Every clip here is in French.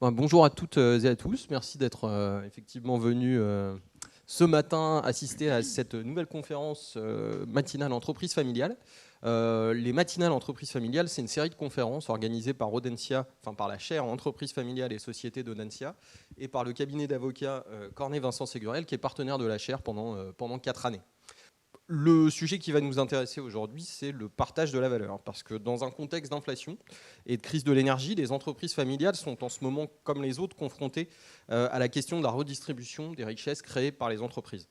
Bonjour à toutes et à tous. Merci d'être effectivement venus ce matin assister à cette nouvelle conférence matinale entreprise familiale. Les matinales entreprise familiale, c'est une série de conférences organisées par Audencia, enfin par la chaire entreprise familiale et société d'Audencia et par le cabinet d'avocats Cornet Vincent Ségurel, qui est partenaire de la chaire pendant 4 années. Le sujet qui va nous intéresser aujourd'hui, c'est le partage de la valeur. Parce que dans un contexte d'inflation et de crise de l'énergie, les entreprises familiales sont en ce moment, comme les autres, confrontées à la question de la redistribution des richesses créées par les entreprises.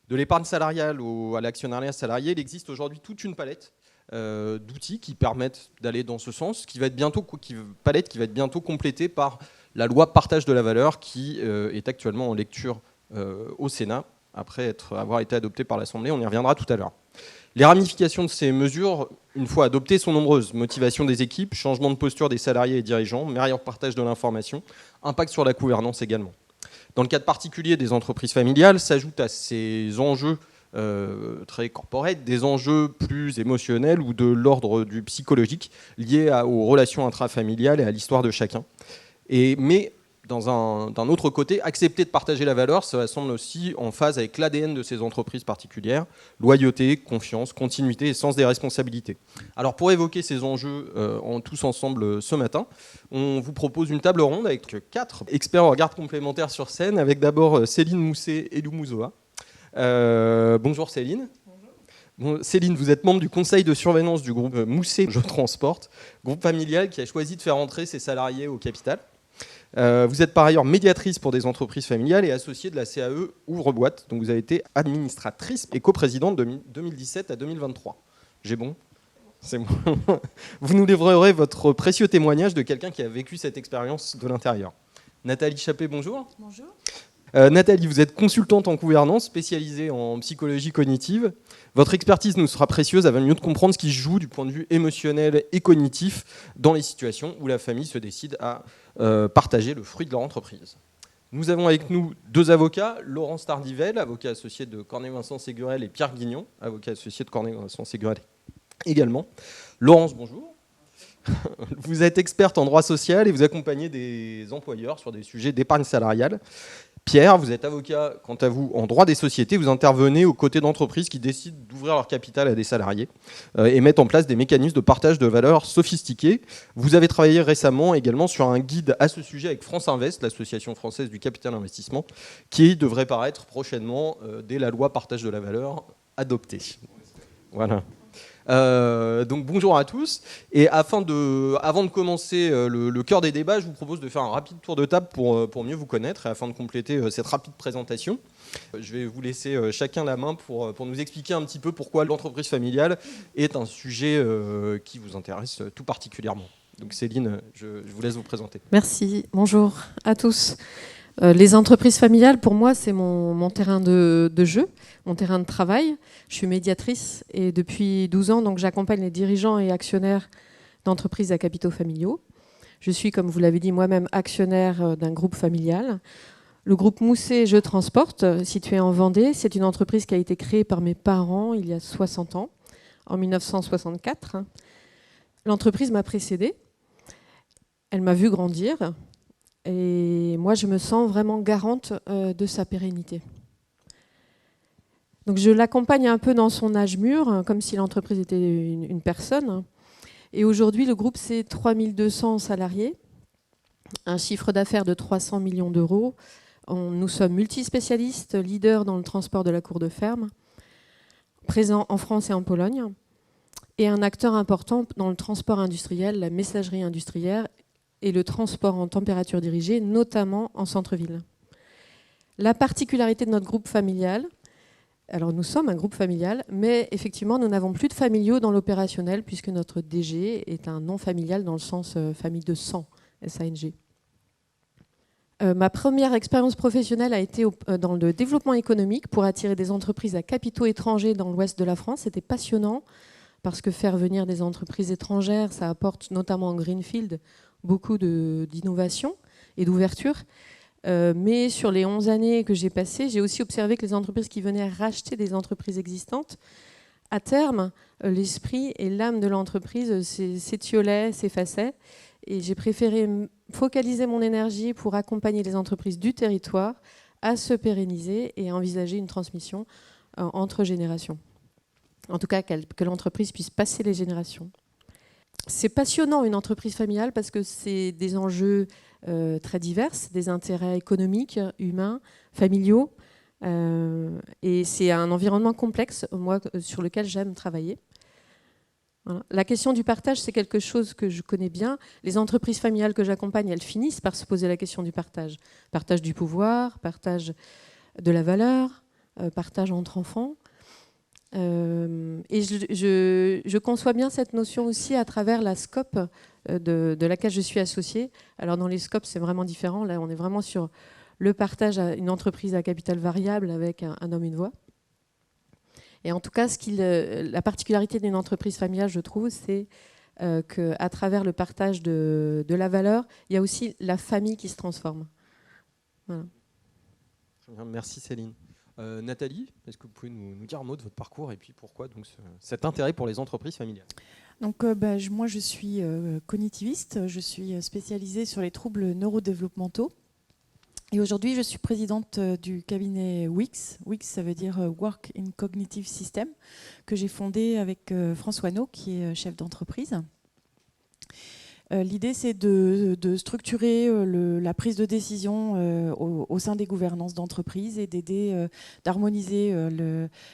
De l'épargne salariale à l'actionnariat salarié, il existe aujourd'hui toute une palette d'outils qui permettent d'aller dans ce sens, palette qui va être bientôt complétée par la loi partage de la valeur qui est actuellement en lecture au Sénat, après avoir été adopté par l'Assemblée. On y reviendra tout à l'heure. Les ramifications de ces mesures, une fois adoptées, sont nombreuses. Motivation des équipes, changement de posture des salariés et dirigeants, meilleur partage de l'information, impact sur la gouvernance également. Dans le cadre particulier des entreprises familiales, s'ajoutent à ces enjeux très corporate, des enjeux plus émotionnels ou de l'ordre du psychologique liés aux relations intrafamiliales et à l'histoire de chacun. Mais d'un autre côté, accepter de partager la valeur, ça semble aussi en phase avec l'ADN de ces entreprises particulières, loyauté, confiance, continuité et sens des responsabilités. Alors pour évoquer ces enjeux tous ensemble ce matin, on vous propose une table ronde avec 4 experts en garde complémentaire sur scène, avec d'abord Céline Mousset et Lou Mouzoa. Bonjour Céline. Bon, Céline, vous êtes membre du conseil de surveillance du groupe Mousset Je Transporte, groupe familial qui a choisi de faire entrer ses salariés au capital. Vous êtes par ailleurs médiatrice pour des entreprises familiales et associée de la CAE Ouvre-Boîte, donc vous avez été administratrice et coprésidente de 2017 à 2023. J'ai bon ? C'est bon. Vous nous livrerez votre précieux témoignage de quelqu'un qui a vécu cette expérience de l'intérieur. Nathalie Chappé, bonjour. Bonjour. Nathalie, vous êtes consultante en gouvernance, spécialisée en psychologie cognitive. Votre expertise nous sera précieuse afin de mieux comprendre ce qui se joue du point de vue émotionnel et cognitif dans les situations où la famille se décide à partager le fruit de leur entreprise. Nous avons avec nous 2 avocats, Laurence Tardivel, avocat associé de Cornet Vincent Ségurel, et Pierre Guignon, avocat associé de Cornet Vincent Ségurel également. Laurence, bonjour. Vous êtes experte en droit social et vous accompagnez des employeurs sur des sujets d'épargne salariale. Pierre, vous êtes avocat, quant à vous, en droit des sociétés. Vous intervenez aux côtés d'entreprises qui décident d'ouvrir leur capital à des salariés et mettent en place des mécanismes de partage de valeur sophistiqués. Vous avez travaillé récemment également sur un guide à ce sujet avec France Invest, l'association française du capital investissement, qui devrait paraître prochainement dès la loi partage de la valeur adoptée. Voilà. Donc bonjour à tous, et avant de commencer le cœur des débats, je vous propose de faire un rapide tour de table pour mieux vous connaître et afin de compléter cette rapide présentation. Je vais vous laisser chacun la main pour nous expliquer un petit peu pourquoi l'entreprise familiale est un sujet qui vous intéresse tout particulièrement. Donc Céline, je vous laisse vous présenter. Merci, bonjour à tous. Les entreprises familiales, pour moi, c'est mon terrain de jeu, mon terrain de travail. Je suis médiatrice et depuis 12 ans, donc, j'accompagne les dirigeants et actionnaires d'entreprises à capitaux familiaux. Je suis, comme vous l'avez dit, moi-même actionnaire d'un groupe familial. Le groupe Mousset Je Transporte, situé en Vendée, c'est une entreprise qui a été créée par mes parents il y a 60 ans, en 1964. L'entreprise m'a précédée. Elle m'a vu grandir. Et moi, je me sens vraiment garante de sa pérennité. Donc, je l'accompagne un peu dans son âge mûr, comme si l'entreprise était une personne. Et aujourd'hui, le groupe, c'est 3200 salariés, un chiffre d'affaires de 300 millions d'euros. Nous sommes multispécialistes, leaders dans le transport de la cour de ferme, présents en France et en Pologne, et un acteur important dans le transport industriel, la messagerie industrielle, et le transport en température dirigée, notamment en centre-ville. La particularité de notre groupe familial, alors nous sommes un groupe familial, mais effectivement nous n'avons plus de familiaux dans l'opérationnel puisque notre DG est un non familial dans le sens famille de sang, SANG. Ma première expérience professionnelle a été dans le développement économique pour attirer des entreprises à capitaux étrangers dans l'ouest de la France. C'était passionnant parce que faire venir des entreprises étrangères, ça apporte notamment en greenfield beaucoup d'innovation et d'ouverture. Mais sur les 11 années que j'ai passées, j'ai aussi observé que les entreprises qui venaient racheter des entreprises existantes à terme, l'esprit et l'âme de l'entreprise s'étiolaient, s'effaçaient. Et j'ai préféré focaliser mon énergie pour accompagner les entreprises du territoire à se pérenniser et à envisager une transmission entre générations. En tout cas, que l'entreprise puisse passer les générations. C'est passionnant, une entreprise familiale, parce que c'est des enjeux très divers, des intérêts économiques, humains, familiaux. Et c'est un environnement complexe, moi, sur lequel j'aime travailler. Voilà. La question du partage, c'est quelque chose que je connais bien. Les entreprises familiales que j'accompagne, elles finissent par se poser la question du partage. Partage du pouvoir, partage de la valeur, partage entre enfants. Et je conçois bien cette notion aussi à travers la SCOP de laquelle je suis associée. Alors dans les SCOP, c'est vraiment différent. Là, on est vraiment sur le partage à une entreprise à capital variable avec un homme, une voix. Et en tout cas, la particularité d'une entreprise familiale, je trouve, c'est qu'à travers le partage de la valeur, il y a aussi la famille qui se transforme. Voilà. Merci Céline. Nathalie, est-ce que vous pouvez nous dire un mot de votre parcours et puis pourquoi donc cet intérêt pour les entreprises familiales? Donc, moi, je suis cognitiviste, je suis spécialisée sur les troubles neurodéveloppementaux. Et aujourd'hui, je suis présidente du cabinet WIX. WIX, ça veut dire Work in Cognitive System, que j'ai fondé avec François No, qui est chef d'entreprise. L'idée, c'est de structurer la prise de décision au sein des gouvernances d'entreprise et d'aider, d'harmoniser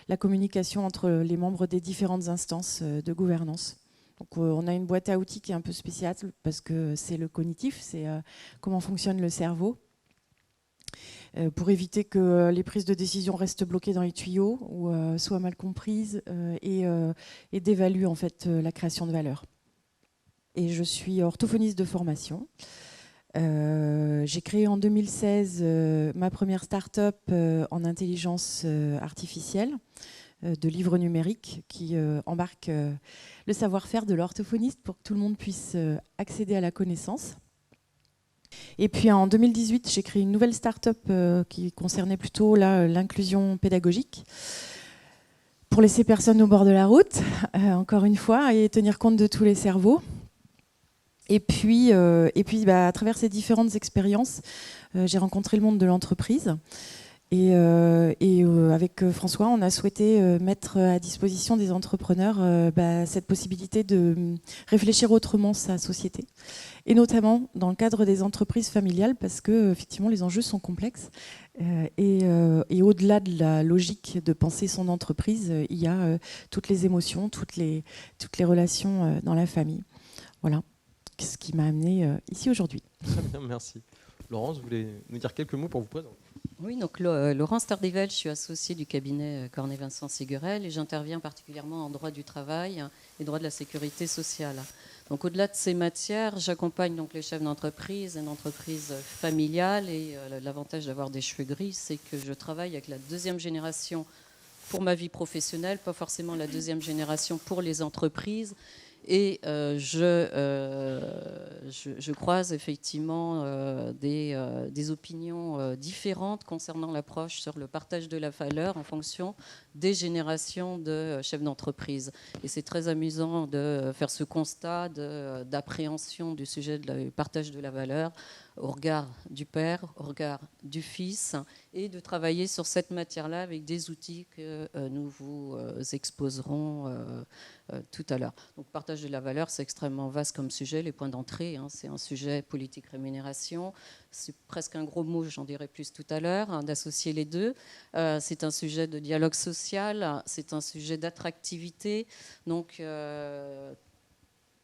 la communication entre les membres des différentes instances de gouvernance. Donc, on a une boîte à outils qui est un peu spéciale parce que c'est le cognitif, c'est comment fonctionne le cerveau, pour éviter que les prises de décision restent bloquées dans les tuyaux ou soient mal comprises et d'évaluer en fait la création de valeur. Et je suis orthophoniste de formation. J'ai créé en 2016 ma première start-up en intelligence artificielle de livres numériques qui embarque le savoir-faire de l'orthophoniste pour que tout le monde puisse accéder à la connaissance. Et puis en 2018, j'ai créé une nouvelle start-up qui concernait plutôt l'inclusion pédagogique pour laisser personne au bord de la route, encore une fois, et tenir compte de tous les cerveaux. Et puis à travers ces différentes expériences, j'ai rencontré le monde de l'entreprise. Et avec François, on a souhaité mettre à disposition des entrepreneurs cette possibilité de réfléchir autrement sa société. Et notamment dans le cadre des entreprises familiales, parce que effectivement, les enjeux sont complexes. Et au-delà de la logique de penser son entreprise, il y a toutes les émotions, toutes les relations dans la famille. Voilà ce qui m'a amené ici aujourd'hui. Très bien, merci. Laurence, vous voulez nous dire quelques mots pour vous présenter? Oui, donc Laurence Tardivel, je suis associée du cabinet Cornet Vincent Ségurel et j'interviens particulièrement en droit du travail et droit de la sécurité sociale. Donc au-delà de ces matières, j'accompagne donc les chefs d'entreprise, une entreprise familiale, et l'avantage d'avoir des cheveux gris, c'est que je travaille avec la deuxième génération pour ma vie professionnelle, pas forcément la deuxième génération pour les entreprises. Et je croise effectivement des opinions différentes concernant l'approche sur le partage de la valeur en fonction des générations de chefs d'entreprise. Et c'est très amusant de faire ce constat d'appréhension du sujet du partage de la valeur au regard du père, au regard du fils, et de travailler sur cette matière-là avec des outils que nous vous exposerons tout à l'heure. Donc, partage de la valeur, c'est extrêmement vaste comme sujet. Les points d'entrée, c'est un sujet politique rémunération. C'est presque un gros mot, j'en dirai plus tout à l'heure, d'associer les deux. C'est un sujet de dialogue social, c'est un sujet d'attractivité. Donc,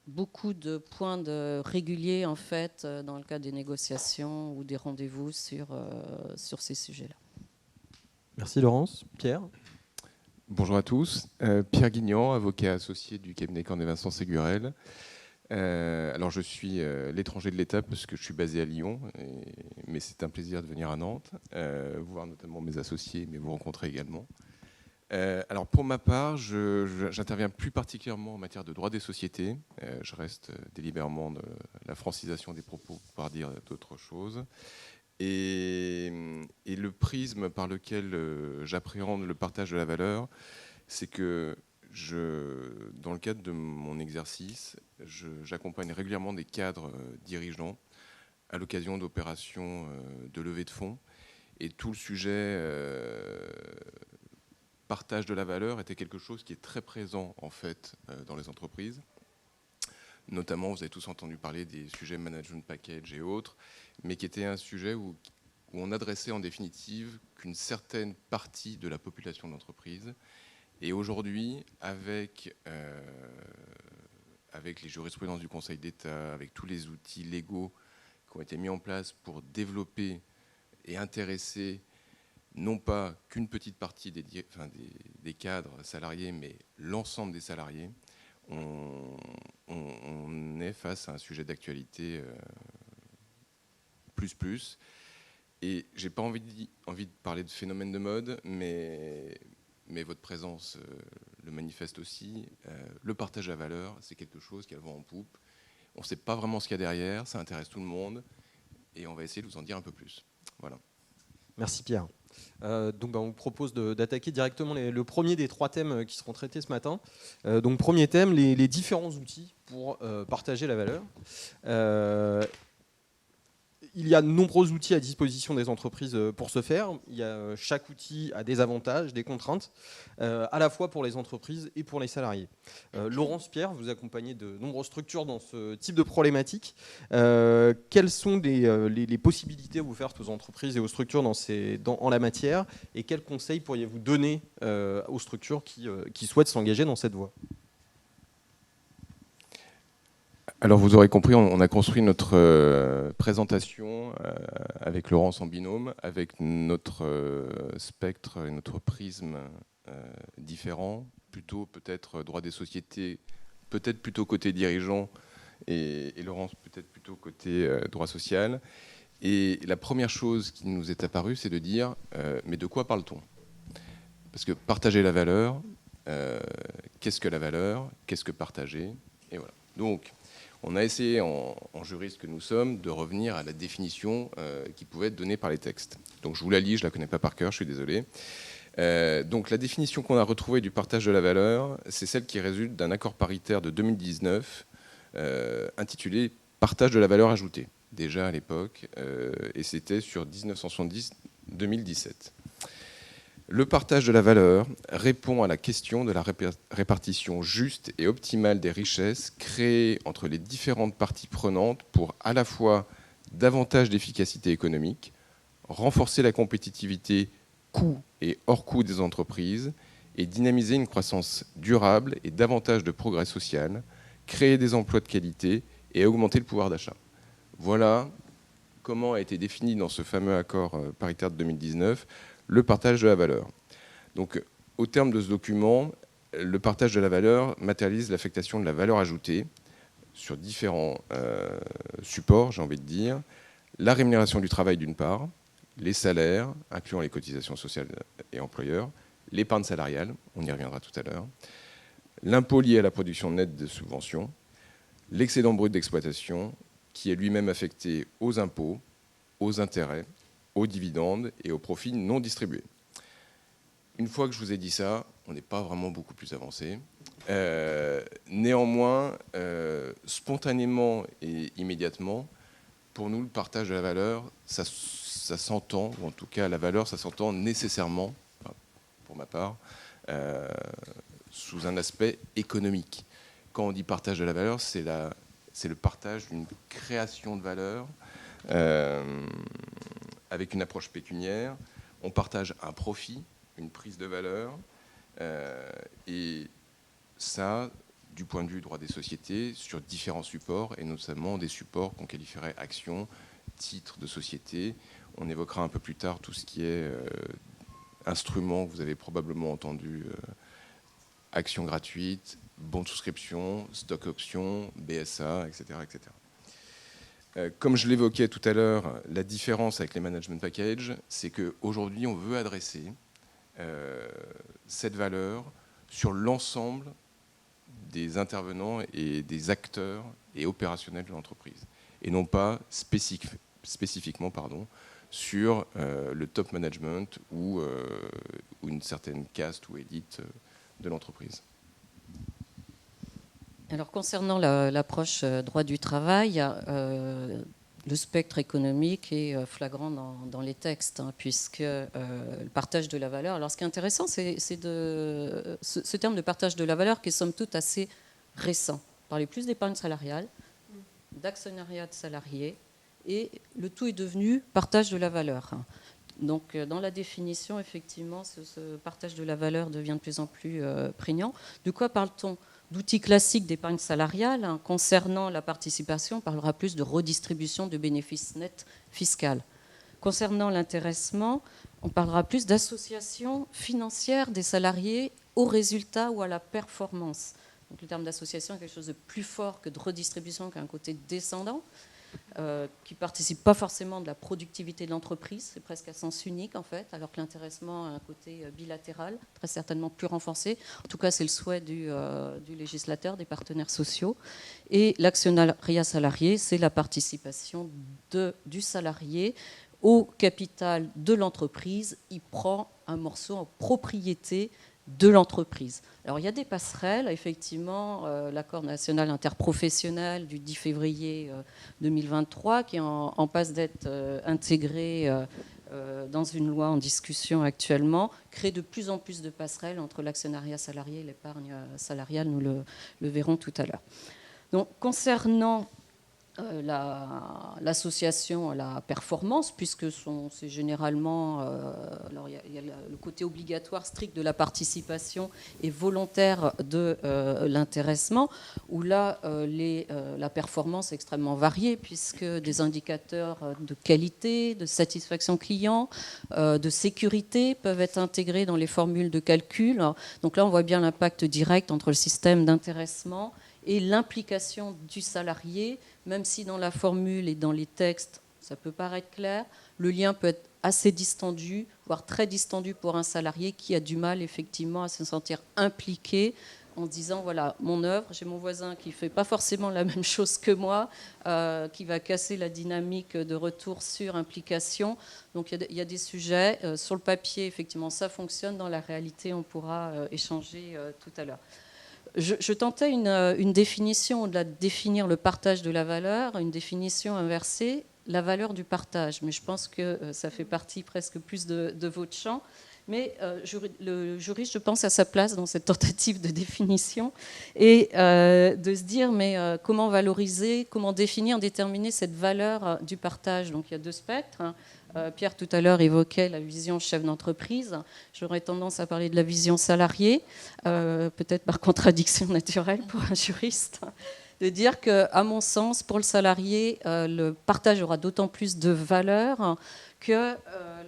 beaucoup de points réguliers en fait dans le cadre des négociations ou des rendez-vous sur ces sujets-là. Merci Laurence. Pierre? Bonjour à tous. Pierre Guignan, avocat associé du cabinet Cornet Vincent Ségurel. Alors je suis l'étranger de l'État parce que je suis basé à Lyon, mais c'est un plaisir de venir à Nantes, voir notamment mes associés, mais vous rencontrer également. Alors pour ma part, j'interviens plus particulièrement en matière de droit des sociétés. Je reste délibérément de la francisation des propos pour pouvoir dire d'autres choses. Et le prisme par lequel j'appréhende le partage de la valeur, c'est que Dans le cadre de mon exercice, j'accompagne régulièrement des cadres dirigeants à l'occasion d'opérations de levée de fonds. Et tout le sujet partage de la valeur était quelque chose qui est très présent en fait dans les entreprises. Notamment, vous avez tous entendu parler des sujets management package et autres, mais qui était un sujet où on adressait en définitive qu'une certaine partie de la population d'entreprise. Et aujourd'hui, avec les jurisprudences du Conseil d'État, avec tous les outils légaux qui ont été mis en place pour développer et intéresser non pas qu'une petite partie des cadres salariés, mais l'ensemble des salariés, on est face à un sujet d'actualité plus. Et je n'ai pas envie de parler de phénomène de mode, mais votre présence le manifeste aussi. Le partage de la valeur, c'est quelque chose qui a le vent en poupe. On ne sait pas vraiment ce qu'il y a derrière, ça intéresse tout le monde, et on va essayer de vous en dire un peu plus. Voilà. Merci Pierre. Donc, on vous propose d'attaquer directement le premier des 3 thèmes qui seront traités ce matin. Donc, premier thème, les différents outils pour partager la valeur. Il y a de nombreux outils à disposition des entreprises pour ce faire. Chaque outil a des avantages, des contraintes, à la fois pour les entreprises et pour les salariés. Laurence, Pierre, vous accompagnez de nombreuses structures dans ce type de problématique. Quelles sont les possibilités à vous faire aux entreprises et aux structures en la matière, et quels conseils pourriez-vous donner aux structures qui souhaitent s'engager dans cette voie ? Alors vous aurez compris, on a construit notre présentation avec Laurence en binôme, avec notre spectre et notre prisme différents, plutôt peut-être droit des sociétés, peut-être plutôt côté dirigeant, et Laurence peut-être plutôt côté droit social. Et la première chose qui nous est apparue, c'est de dire, mais de quoi parle-t-on ? Parce que partager la valeur, qu'est-ce que la valeur ? Qu'est-ce que partager ? Et voilà. Donc, on a essayé, en juriste que nous sommes, de revenir à la définition qui pouvait être donnée par les textes. Donc je vous la lis, je ne la connais pas par cœur, je suis désolé. Donc la définition qu'on a retrouvée du partage de la valeur, c'est celle qui résulte d'un accord paritaire de 2019 intitulé « Partage de la valeur ajoutée », déjà à l'époque, et c'était sur 1970-2017. Le partage de la valeur répond à la question de la répartition juste et optimale des richesses créées entre les différentes parties prenantes pour à la fois davantage d'efficacité économique, renforcer la compétitivité coût et hors coût des entreprises et dynamiser une croissance durable et davantage de progrès social, créer des emplois de qualité et augmenter le pouvoir d'achat. Voilà comment a été défini dans ce fameux accord paritaire de 2019 le partage de la valeur. Donc, au terme de ce document, le partage de la valeur matérialise l'affectation de la valeur ajoutée sur différents supports, j'ai envie de dire. La rémunération du travail d'une part, les salaires, incluant les cotisations sociales et employeurs, l'épargne salariale, on y reviendra tout à l'heure, l'impôt lié à la production nette de subventions, l'excédent brut d'exploitation, qui est lui-même affecté aux impôts, aux intérêts, aux dividendes et aux profits non distribués. Une fois que je vous ai dit ça, on n'est pas vraiment beaucoup plus avancé. Néanmoins, spontanément et immédiatement, pour nous, le partage de la valeur, ça s'entend, ou en tout cas la valeur, ça s'entend nécessairement, pour ma part, sous un aspect économique. Quand on dit partage de la valeur, c'est le partage d'une création de valeur avec une approche pécuniaire. On partage un profit, une prise de valeur, et ça, du point de vue droit des sociétés, sur différents supports, et notamment des supports qu'on qualifierait actions, titres de société. On évoquera un peu plus tard tout ce qui est instruments, vous avez probablement entendu, actions gratuites, bons de souscription, stock options, BSA, etc. etc. Comme je l'évoquais tout à l'heure, la différence avec les management packages, c'est qu'aujourd'hui, on veut adresser cette valeur sur l'ensemble des intervenants et des acteurs et opérationnels de l'entreprise, et non pas spécifiquement sur le top management ou une certaine caste ou élite de l'entreprise. Alors concernant l'approche droit du travail, le spectre économique est flagrant dans les textes, hein, puisque le partage de la valeur. Alors ce qui est intéressant, c'est ce terme de partage de la valeur qui est somme toute assez récent. On parlait plus d'épargne salariale, d'actionnariat de salariés, et le tout est devenu partage de la valeur. Donc dans la définition, effectivement, ce partage de la valeur devient de plus en plus prégnant. De quoi parle-t-on ? D'outils classiques d'épargne salariale. Hein. Concernant la participation, on parlera plus de redistribution de bénéfices nets fiscales. Concernant l'intéressement, on parlera plus d'association financière des salariés au résultat ou à la performance. Donc, le terme d'association est quelque chose de plus fort que de redistribution, qui a un côté descendant, qui ne participe pas forcément de la productivité de l'entreprise, c'est presque à sens unique en fait, alors que l'intéressement a un côté bilatéral, très certainement plus renforcé. En tout cas, c'est le souhait du législateur, des partenaires sociaux. Et l'actionnariat salarié, c'est la participation du salarié au capital de l'entreprise. Il prend un morceau en propriété de l'entreprise. Alors il y a des passerelles, effectivement, l'accord national interprofessionnel du 10 février 2023 qui est en passe d'être intégré dans une loi en discussion actuellement, crée de plus en plus de passerelles entre l'actionnariat salarié et l'épargne salariale, nous le verrons tout à l'heure. Donc concernant l'association à la performance, puisque c'est généralement, alors il y a le côté obligatoire strict de la participation et volontaire de l'intéressement, où là la performance est extrêmement variée, puisque des indicateurs de qualité, de satisfaction client, de sécurité peuvent être intégrés dans les formules de calcul. Donc là on voit bien l'impact direct entre le système d'intéressement et l'implication du salarié, même si dans la formule et dans les textes, ça peut paraître clair, le lien peut être assez distendu, voire très distendu pour un salarié qui a du mal effectivement à se sentir impliqué en disant, voilà, mon œuvre, j'ai mon voisin qui ne fait pas forcément la même chose que moi, qui va casser la dynamique de retour sur implication. Donc il y a des sujets, sur le papier, effectivement, ça fonctionne, dans la réalité, on pourra échanger tout à l'heure. Je tentais une définition, au-delà de définir le partage de la valeur, une définition inversée, la valeur du partage. Mais je pense que ça fait partie presque plus de votre champ. Mais le juriste, je pense, à sa place dans cette tentative de définition et de se dire, mais comment valoriser, comment définir, déterminer cette valeur du partage. Donc il y a deux spectres. Pierre, tout à l'heure, évoquait la vision chef d'entreprise. J'aurais tendance à parler de la vision salarié, peut-être par contradiction naturelle pour un juriste, de dire qu'à mon sens, pour le salarié, le partage aura d'autant plus de valeur que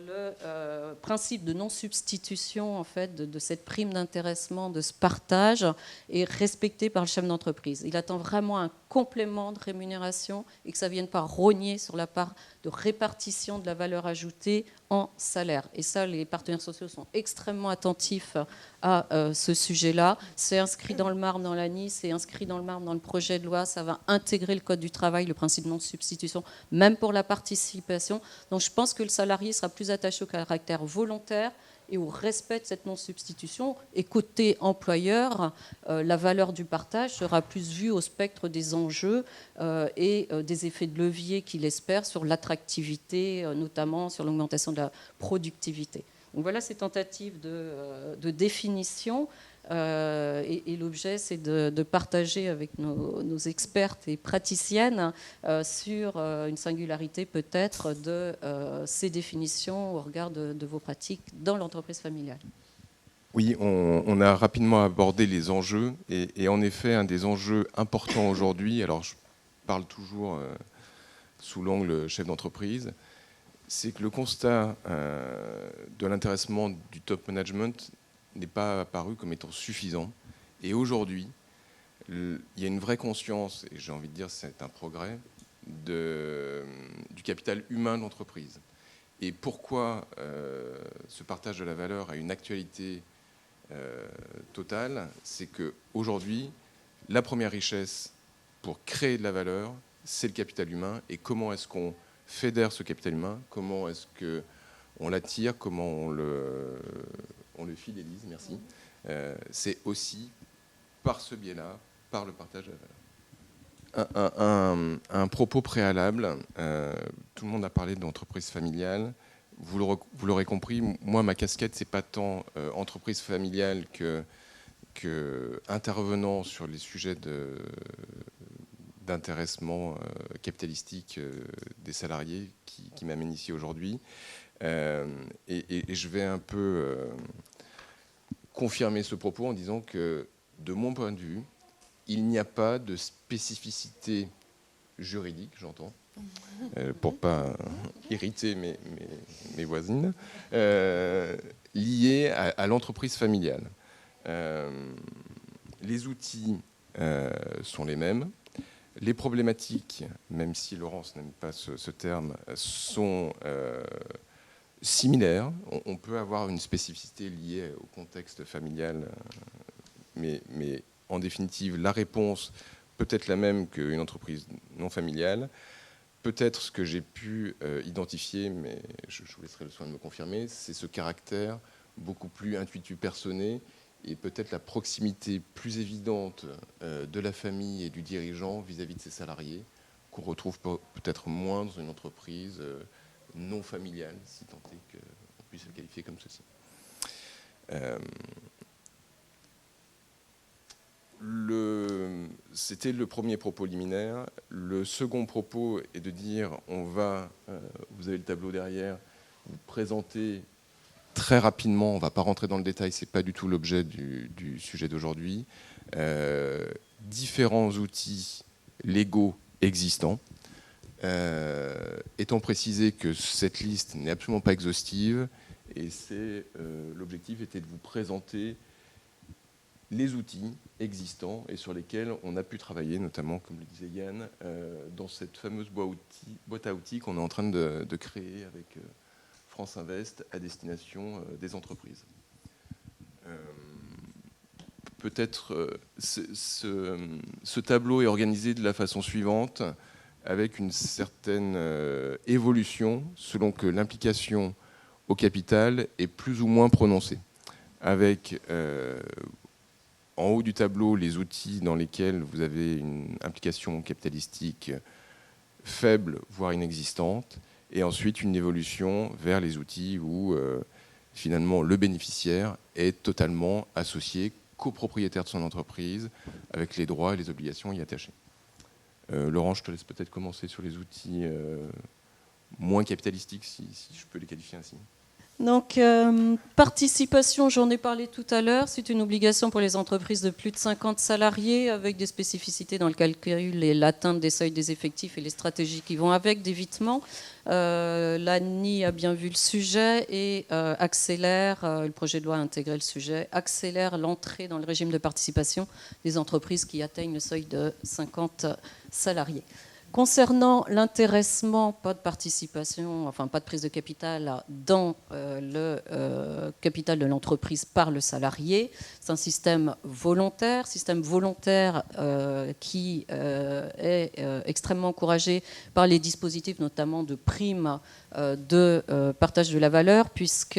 le principe de non-substitution en fait, de cette prime d'intéressement, de ce partage, est respecté par le chef d'entreprise. Il attend vraiment un complément de rémunération et que ça ne vienne pas rogner sur la part de répartition de la valeur ajoutée en salaire. Et ça, les partenaires sociaux sont extrêmement attentifs à ce sujet-là. C'est inscrit dans le marbre dans l'ANI, c'est inscrit dans le marbre dans le projet de loi, ça va intégrer le Code du travail, le principe de non-substitution, même pour la participation. Donc je pense que le salarié sera plus attaché au caractère volontaire et au respect de cette non-substitution. Et côté employeur, la valeur du partage sera plus vue au spectre des enjeux et des effets de levier qu'il espère sur l'attractivité, notamment sur l'augmentation de la productivité. Donc voilà ces tentatives de définition. Et l'objet, c'est de partager avec nos expertes et praticiennes sur une singularité peut-être de ces définitions au regard de vos pratiques dans l'entreprise familiale. Oui, on a rapidement abordé les enjeux. Et en effet, un des enjeux importants aujourd'hui, alors je parle toujours sous l'angle chef d'entreprise, c'est que le constat de l'intéressement du top management n'est pas apparu comme étant suffisant. Et aujourd'hui, il y a une vraie conscience, et j'ai envie de dire c'est un progrès, du capital humain de l'entreprise. Et pourquoi ce partage de la valeur a une actualité totale, c'est qu'aujourd'hui, la première richesse pour créer de la valeur, c'est le capital humain. Et comment est-ce qu'on fédère ce capital humain? Comment est-ce qu'on l'attire? Comment on le fidélise? Merci. C'est aussi par ce biais-là, par le partage de la valeur. Un propos préalable, tout le monde a parlé d'entreprise familiale. Vous l'aurez compris, moi, ma casquette, c'est pas tant entreprise familiale que intervenant sur les sujets d'intéressement capitalistique des salariés qui m'amène ici aujourd'hui. Et je vais un peu confirmer ce propos en disant que, de mon point de vue, il n'y a pas de spécificité juridique, j'entends, pour pas irriter mes voisines, liée à l'entreprise familiale. Les outils sont les mêmes. Les problématiques, même si Laurence n'aime pas ce terme, sont similaires. On peut avoir une spécificité liée au contexte familial, mais en définitive, la réponse peut être la même qu'une entreprise non familiale. Peut-être ce que j'ai pu identifier, mais je vous laisserai le soin de me confirmer, c'est ce caractère beaucoup plus intuitif, personné, et peut-être la proximité plus évidente de la famille et du dirigeant vis-à-vis de ses salariés, qu'on retrouve peut-être moins dans une entreprise non familiale, si tant est qu'on puisse le qualifier comme ceci. C'était le premier propos liminaire. Le second propos est de dire, vous avez le tableau derrière, vous présenter très rapidement, on ne va pas rentrer dans le détail, ce n'est pas du tout l'objet du sujet d'aujourd'hui, différents outils légaux existants, étant précisé que cette liste n'est absolument pas exhaustive, et l'objectif était de vous présenter les outils existants et sur lesquels on a pu travailler, notamment, comme le disait Yann, dans cette fameuse boîte à outils qu'on est en train de créer avec France Invest à destination des entreprises. Peut-être ce tableau est organisé de la façon suivante, avec une certaine évolution selon que l'implication au capital est plus ou moins prononcée, avec en haut du tableau les outils dans lesquels vous avez une implication capitalistique faible, voire inexistante, et ensuite une évolution vers les outils où finalement le bénéficiaire est totalement associé, copropriétaire de son entreprise, avec les droits et les obligations y attachés. Laurent, je te laisse peut-être commencer sur les outils moins capitalistiques, si je peux les qualifier ainsi. Donc, participation, j'en ai parlé tout à l'heure, c'est une obligation pour les entreprises de plus de 50 salariés avec des spécificités dans le calcul et l'atteinte des seuils des effectifs et les stratégies qui vont avec, d'évitement. L'ANI a bien vu le sujet et accélère, le projet de loi a intégré le sujet, accélère l'entrée dans le régime de participation des entreprises qui atteignent le seuil de 50 salariés. Concernant l'intéressement, pas de participation, enfin pas de prise de capital dans le capital de l'entreprise par le salarié. C'est un système volontaire qui est extrêmement encouragé par les dispositifs, notamment de primes de partage de la valeur, puisque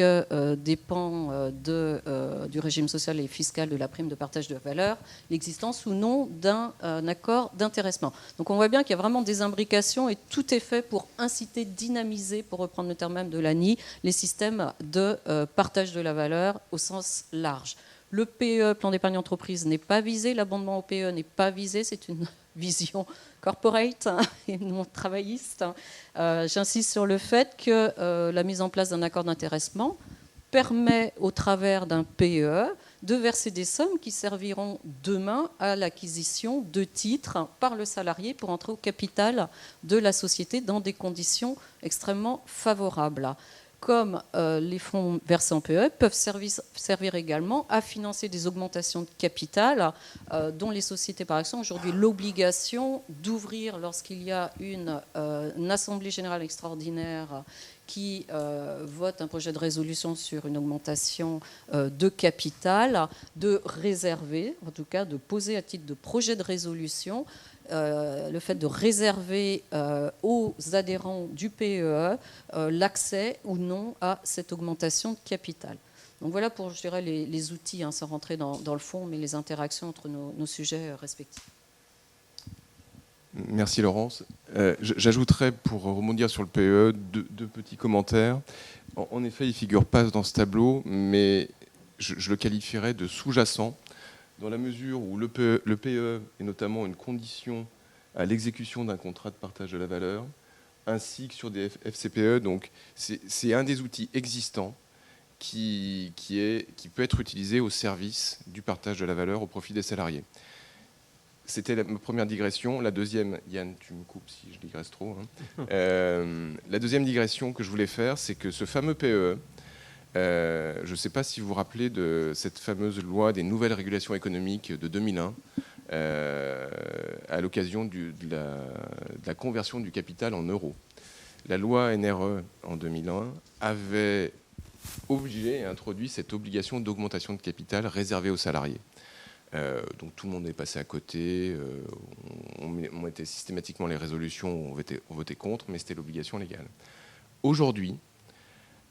dépend du régime social et fiscal de la prime de partage de la valeur, l'existence ou non d'un accord d'intéressement. Donc on voit bien qu'il y a vraiment des imbrications et tout est fait pour inciter, dynamiser, pour reprendre le terme même de l'ANI, les systèmes de partage de la valeur au sens large. Le PE, plan d'épargne entreprise, n'est pas visé, l'abondement au PE n'est pas visé, c'est une vision corporate et non travailliste. J'insiste sur le fait que la mise en place d'un accord d'intéressement permet, au travers d'un PE, de verser des sommes qui serviront demain à l'acquisition de titres par le salarié pour entrer au capital de la société dans des conditions extrêmement favorables. Comme les fonds versés en PE peuvent servir également à financer des augmentations de capital dont les sociétés par action ont aujourd'hui l'obligation d'ouvrir lorsqu'il y a une assemblée générale extraordinaire qui vote un projet de résolution sur une augmentation de capital, de réserver, en tout cas de poser à titre de projet de résolution, le fait de réserver aux adhérents du PEE l'accès ou non à cette augmentation de capital. Donc voilà pour, je dirais, les outils, hein, sans rentrer dans le fond, mais les interactions entre nos sujets respectifs. Merci Laurence. J'ajouterais, pour rebondir sur le PE, deux petits commentaires. En effet, il ne figure pas dans ce tableau, mais je le qualifierais de sous-jacent, dans la mesure où le PE est notamment une condition à l'exécution d'un contrat de partage de la valeur, ainsi que sur des FCPE. Donc c'est un des outils existants qui peut être utilisé au service du partage de la valeur au profit des salariés. C'était ma première digression. La deuxième, Yann, tu me coupes si je digresse trop. Hein. La deuxième digression que je voulais faire, c'est que ce fameux PE, je ne sais pas si vous vous rappelez de cette fameuse loi des nouvelles régulations économiques de 2001, à l'occasion de la conversion du capital en euros. La loi NRE en 2001 avait obligé et introduit cette obligation d'augmentation de capital réservée aux salariés. Donc tout le monde est passé à côté, on mettait systématiquement les résolutions, on votait contre, mais c'était l'obligation légale. Aujourd'hui,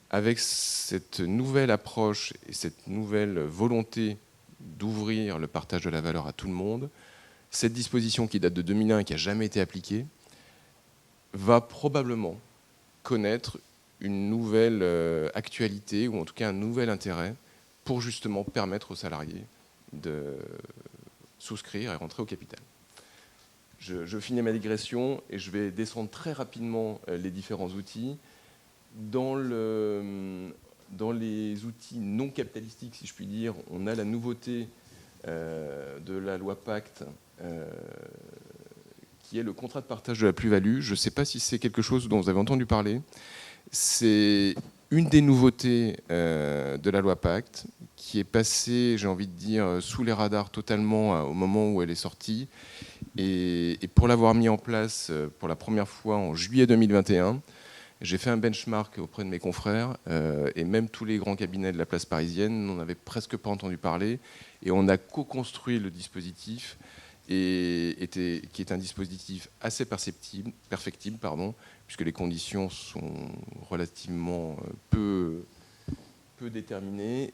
avec cette nouvelle approche et cette nouvelle volonté d'ouvrir le partage de la valeur à tout le monde, cette disposition qui date de 2001 et qui n'a jamais été appliquée va probablement connaître une nouvelle actualité, ou en tout cas un nouvel intérêt, pour justement permettre aux salariés de souscrire et rentrer au capital. Je finis ma digression et je vais descendre très rapidement les différents outils. Dans les outils non capitalistiques, si je puis dire, on a la nouveauté de la loi Pacte, qui est le contrat de partage de la plus-value. Je ne sais pas si c'est quelque chose dont vous avez entendu parler. C'est une des nouveautés de la loi Pacte, qui est passée, j'ai envie de dire, sous les radars totalement au moment où elle est sortie. Et pour l'avoir mis en place pour la première fois en juillet 2021, j'ai fait un benchmark auprès de mes confrères, et même tous les grands cabinets de la place parisienne n'en avaient presque pas entendu parler. Et on a co-construit le dispositif, qui est un dispositif assez perfectible, puisque les conditions sont relativement peu déterminées,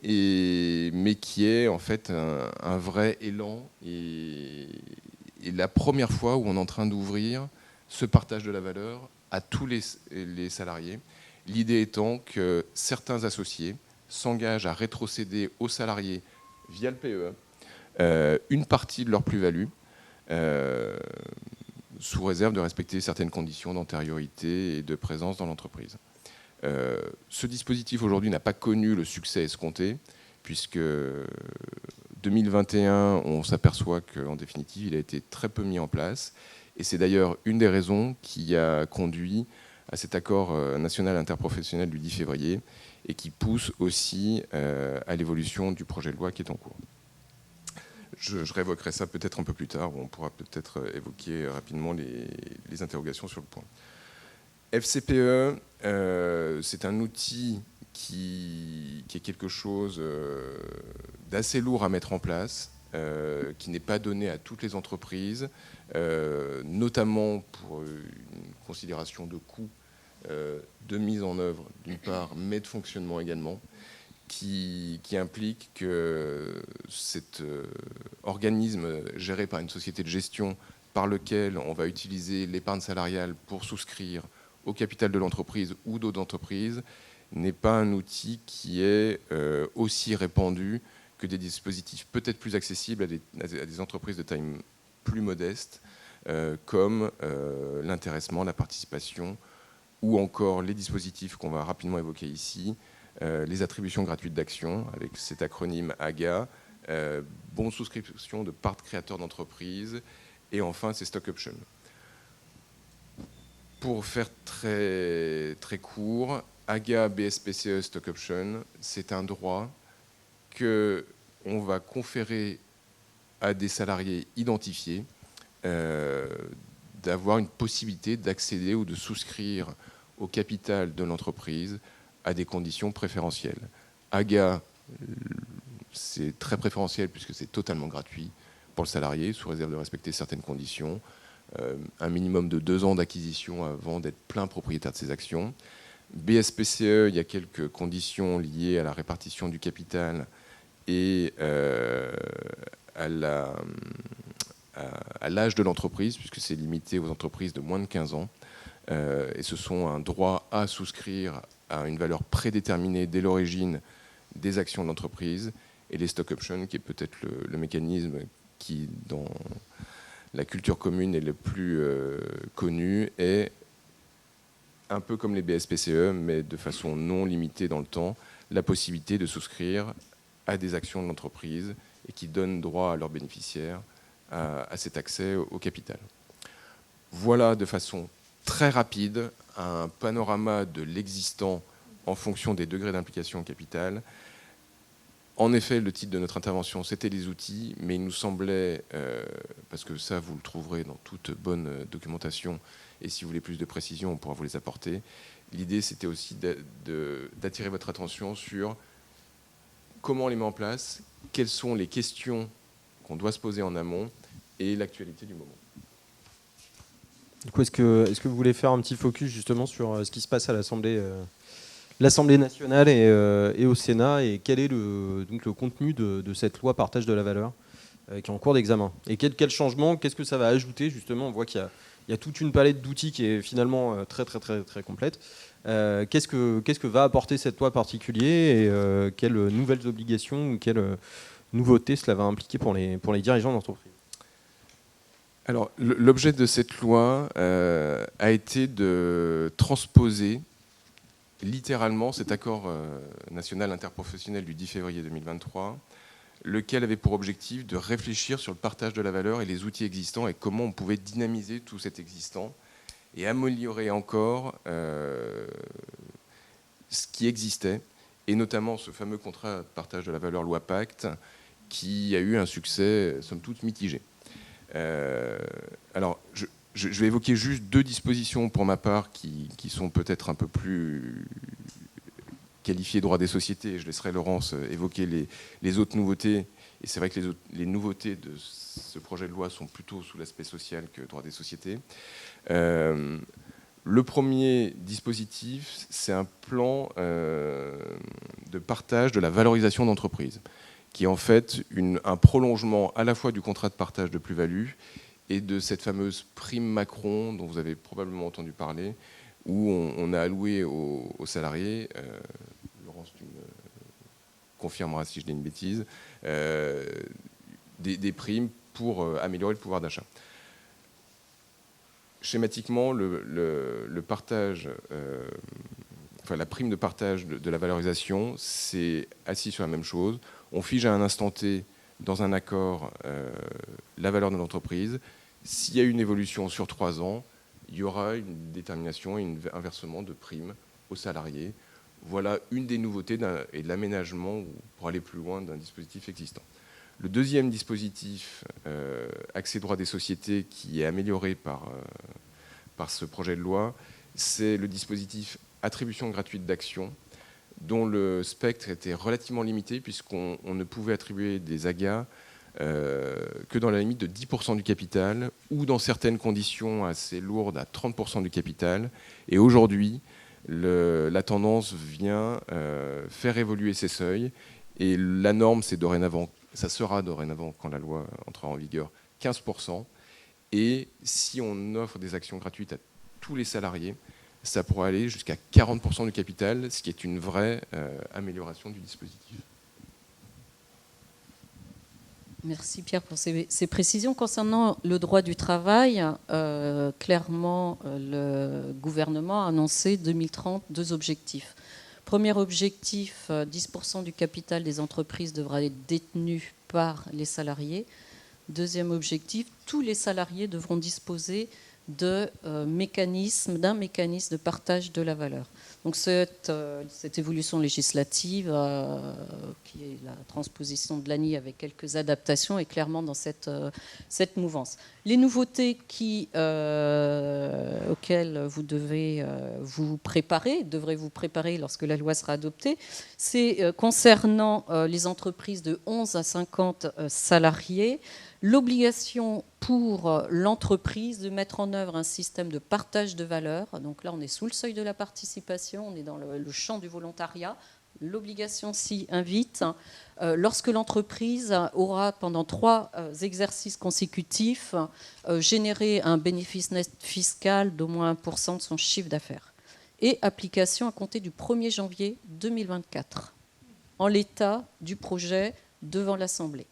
mais qui est en fait un vrai élan et la première fois où on est en train d'ouvrir ce partage de la valeur à tous les salariés. L'idée étant que certains associés s'engagent à rétrocéder aux salariés via le PE une partie de leur plus-value, sous réserve de respecter certaines conditions d'antériorité et de présence dans l'entreprise. Ce dispositif aujourd'hui n'a pas connu le succès escompté, puisque 2021, on s'aperçoit qu'en définitive, il a été très peu mis en place. Et c'est d'ailleurs une des raisons qui a conduit à cet accord national interprofessionnel du 10 février et qui pousse aussi à l'évolution du projet de loi qui est en cours. Je réévoquerai ça peut-être un peu plus tard, où on pourra peut-être évoquer rapidement les interrogations sur le point. FCPE, c'est un outil qui est quelque chose d'assez lourd à mettre en place, qui n'est pas donné à toutes les entreprises, notamment pour une considération de coût de mise en œuvre d'une part, mais de fonctionnement également, qui implique que cet organisme géré par une société de gestion par lequel on va utiliser l'épargne salariale pour souscrire au capital de l'entreprise ou d'autres entreprises n'est pas un outil qui est aussi répandu que des dispositifs peut-être plus accessibles à des entreprises de taille plus modeste, comme l'intéressement, la participation, ou encore les dispositifs qu'on va rapidement évoquer ici, les attributions gratuites d'actions, avec cet acronyme AGA, bon de souscription de parts créateurs d'entreprise, et enfin ces stock options. Pour faire très, très court, AGA BSPCE Stock Option, c'est un droit qu'on va conférer à des salariés identifiés d'avoir une possibilité d'accéder ou de souscrire au capital de l'entreprise à des conditions préférentielles. AGA, c'est très préférentiel puisque c'est totalement gratuit pour le salarié, sous réserve de respecter certaines conditions. Un minimum de 2 ans d'acquisition avant d'être plein propriétaire de ses actions. BSPCE, il y a quelques conditions liées à la répartition du capital et à l'âge de l'entreprise, puisque c'est limité aux entreprises de moins de 15 ans. Et ce sont un droit à souscrire à une valeur prédéterminée dès l'origine des actions de l'entreprise, et les stock options, qui est peut-être le mécanisme qui, dans la culture commune, est le plus connu, est un peu comme les BSPCE, mais de façon non limitée dans le temps, la possibilité de souscrire à des actions de l'entreprise et qui donnent droit à leurs bénéficiaires à cet accès au capital. Voilà de façon très rapide un panorama de l'existant en fonction des degrés d'implication au capital. En effet, le titre de notre intervention, c'était les outils, mais il nous semblait, parce que ça, vous le trouverez dans toute bonne documentation, et si vous voulez plus de précision, on pourra vous les apporter. L'idée, c'était aussi d'attirer votre attention sur comment on les met en place, quelles sont les questions qu'on doit se poser en amont, et l'actualité du moment. Du coup, est-ce que vous voulez faire un petit focus justement sur ce qui se passe à l'Assemblée nationale et au Sénat, et quel est le contenu de cette loi partage de la valeur qui est en cours d'examen, et quel changement, qu'est-ce que ça va ajouter justement? On voit qu'il y a toute une palette d'outils qui est finalement très très très très complète. Qu'est-ce que va apporter cette loi particulière, et quelles nouvelles obligations ou quelles nouveautés cela va impliquer pour les dirigeants d'entreprise? Alors, l'objet de cette loi a été de transposer littéralement cet accord national interprofessionnel du 10 février 2023, lequel avait pour objectif de réfléchir sur le partage de la valeur et les outils existants et comment on pouvait dynamiser tout cet existant et améliorer encore ce qui existait, et notamment ce fameux contrat de partage de la valeur loi Pacte, qui a eu un succès, somme toute, mitigé. Alors, je vais évoquer juste deux dispositions pour ma part qui sont peut-être un peu plus qualifiées droit des sociétés. Je laisserai Laurence évoquer les autres nouveautés. Et c'est vrai que les nouveautés de ce projet de loi sont plutôt sous l'aspect social que droit des sociétés. Le premier dispositif, c'est un plan de partage de la valorisation d'entreprise, qui est en fait un prolongement à la fois du contrat de partage de plus-value et de cette fameuse prime Macron dont vous avez probablement entendu parler, où on a alloué aux salariés, Laurence, tu me confirmeras si je dis une bêtise, des primes pour améliorer le pouvoir d'achat. Schématiquement, le partage, la prime de partage de la valorisation, c'est assis sur la même chose. On fige à un instant T, dans un accord, la valeur de l'entreprise. S'il y a une évolution sur 3 ans, il y aura une détermination et un versement de primes aux salariés. Voilà une des nouveautés et de l'aménagement, pour aller plus loin, d'un dispositif existant. Le deuxième dispositif, accès droit des sociétés, qui est amélioré par ce projet de loi, c'est le dispositif attribution gratuite d'actions, dont le spectre était relativement limité, puisqu'on ne pouvait attribuer des AGA que dans la limite de 10% du capital, ou dans certaines conditions assez lourdes à 30% du capital. Et aujourd'hui, la tendance vient faire évoluer ces seuils, et la norme, ça sera dorénavant, quand la loi entrera en vigueur, 15%. Et si on offre des actions gratuites à tous les salariés, ça pourrait aller jusqu'à 40% du capital, ce qui est une vraie amélioration du dispositif. Merci Pierre pour ces précisions. Concernant le droit du travail, clairement, le gouvernement a annoncé 2030 2 objectifs. Premier objectif, 10% du capital des entreprises devra être détenu par les salariés. Deuxième objectif, tous les salariés devront disposer d'un mécanisme de partage de la valeur. Donc cette évolution législative, qui est la transposition de l'ANI avec quelques adaptations, est clairement dans cette mouvance. Les nouveautés auxquelles vous devrez vous préparer lorsque la loi sera adoptée, c'est concernant les entreprises de 11 à 50 salariés, l'obligation pour l'entreprise de mettre en œuvre un système de partage de valeur. Donc là, on est sous le seuil de la participation, on est dans le champ du volontariat. L'obligation s'y invite. Lorsque l'entreprise aura, pendant 3 exercices consécutifs, généré un bénéfice net fiscal d'au moins 1% de son chiffre d'affaires. Et application à compter du 1er janvier 2024, en l'état du projet devant l'Assemblée.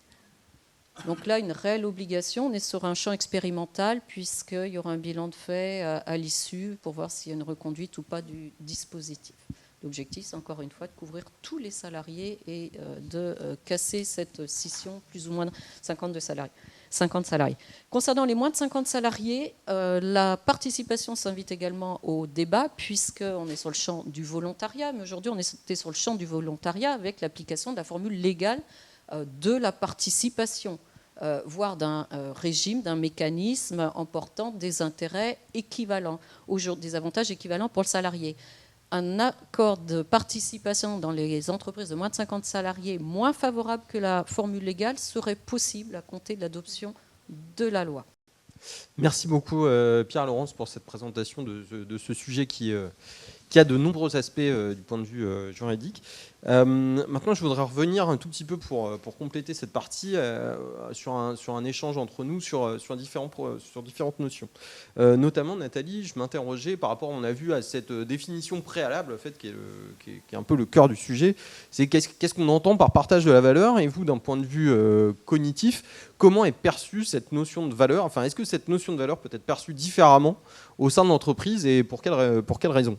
Donc là, une réelle obligation. On est sur un champ expérimental, puisqu'il y aura un bilan de fait à l'issue pour voir s'il y a une reconduite ou pas du dispositif. L'objectif, c'est encore une fois de couvrir tous les salariés et de casser cette scission plus ou moins de 50 salariés. Concernant les moins de 50 salariés, la participation s'invite également au débat, puisqu'on est sur le champ du volontariat, mais aujourd'hui on est sur le champ du volontariat avec l'application de la formule légale de la participation, voire d'un régime, d'un mécanisme emportant des intérêts équivalents, des avantages équivalents pour le salarié. Un accord de participation dans les entreprises de moins de 50 salariés moins favorable que la formule légale serait possible à compter de l'adoption de la loi. Merci beaucoup Pierre-Laurence pour cette présentation de ce sujet qui a de nombreux aspects du point de vue juridique. Maintenant, je voudrais revenir un tout petit peu pour compléter cette partie sur un échange entre nous sur différentes notions. Notamment, Nathalie, je m'interrogeais par rapport, on a vu, à cette définition préalable, en fait, qui est un peu le cœur du sujet. C'est qu'est-ce qu'on entend par partage de la valeur, et vous, d'un point de vue cognitif, comment est perçue cette notion de valeur? Enfin, est-ce que cette notion de valeur peut être perçue différemment au sein de l'entreprise, et pour quelles raisons?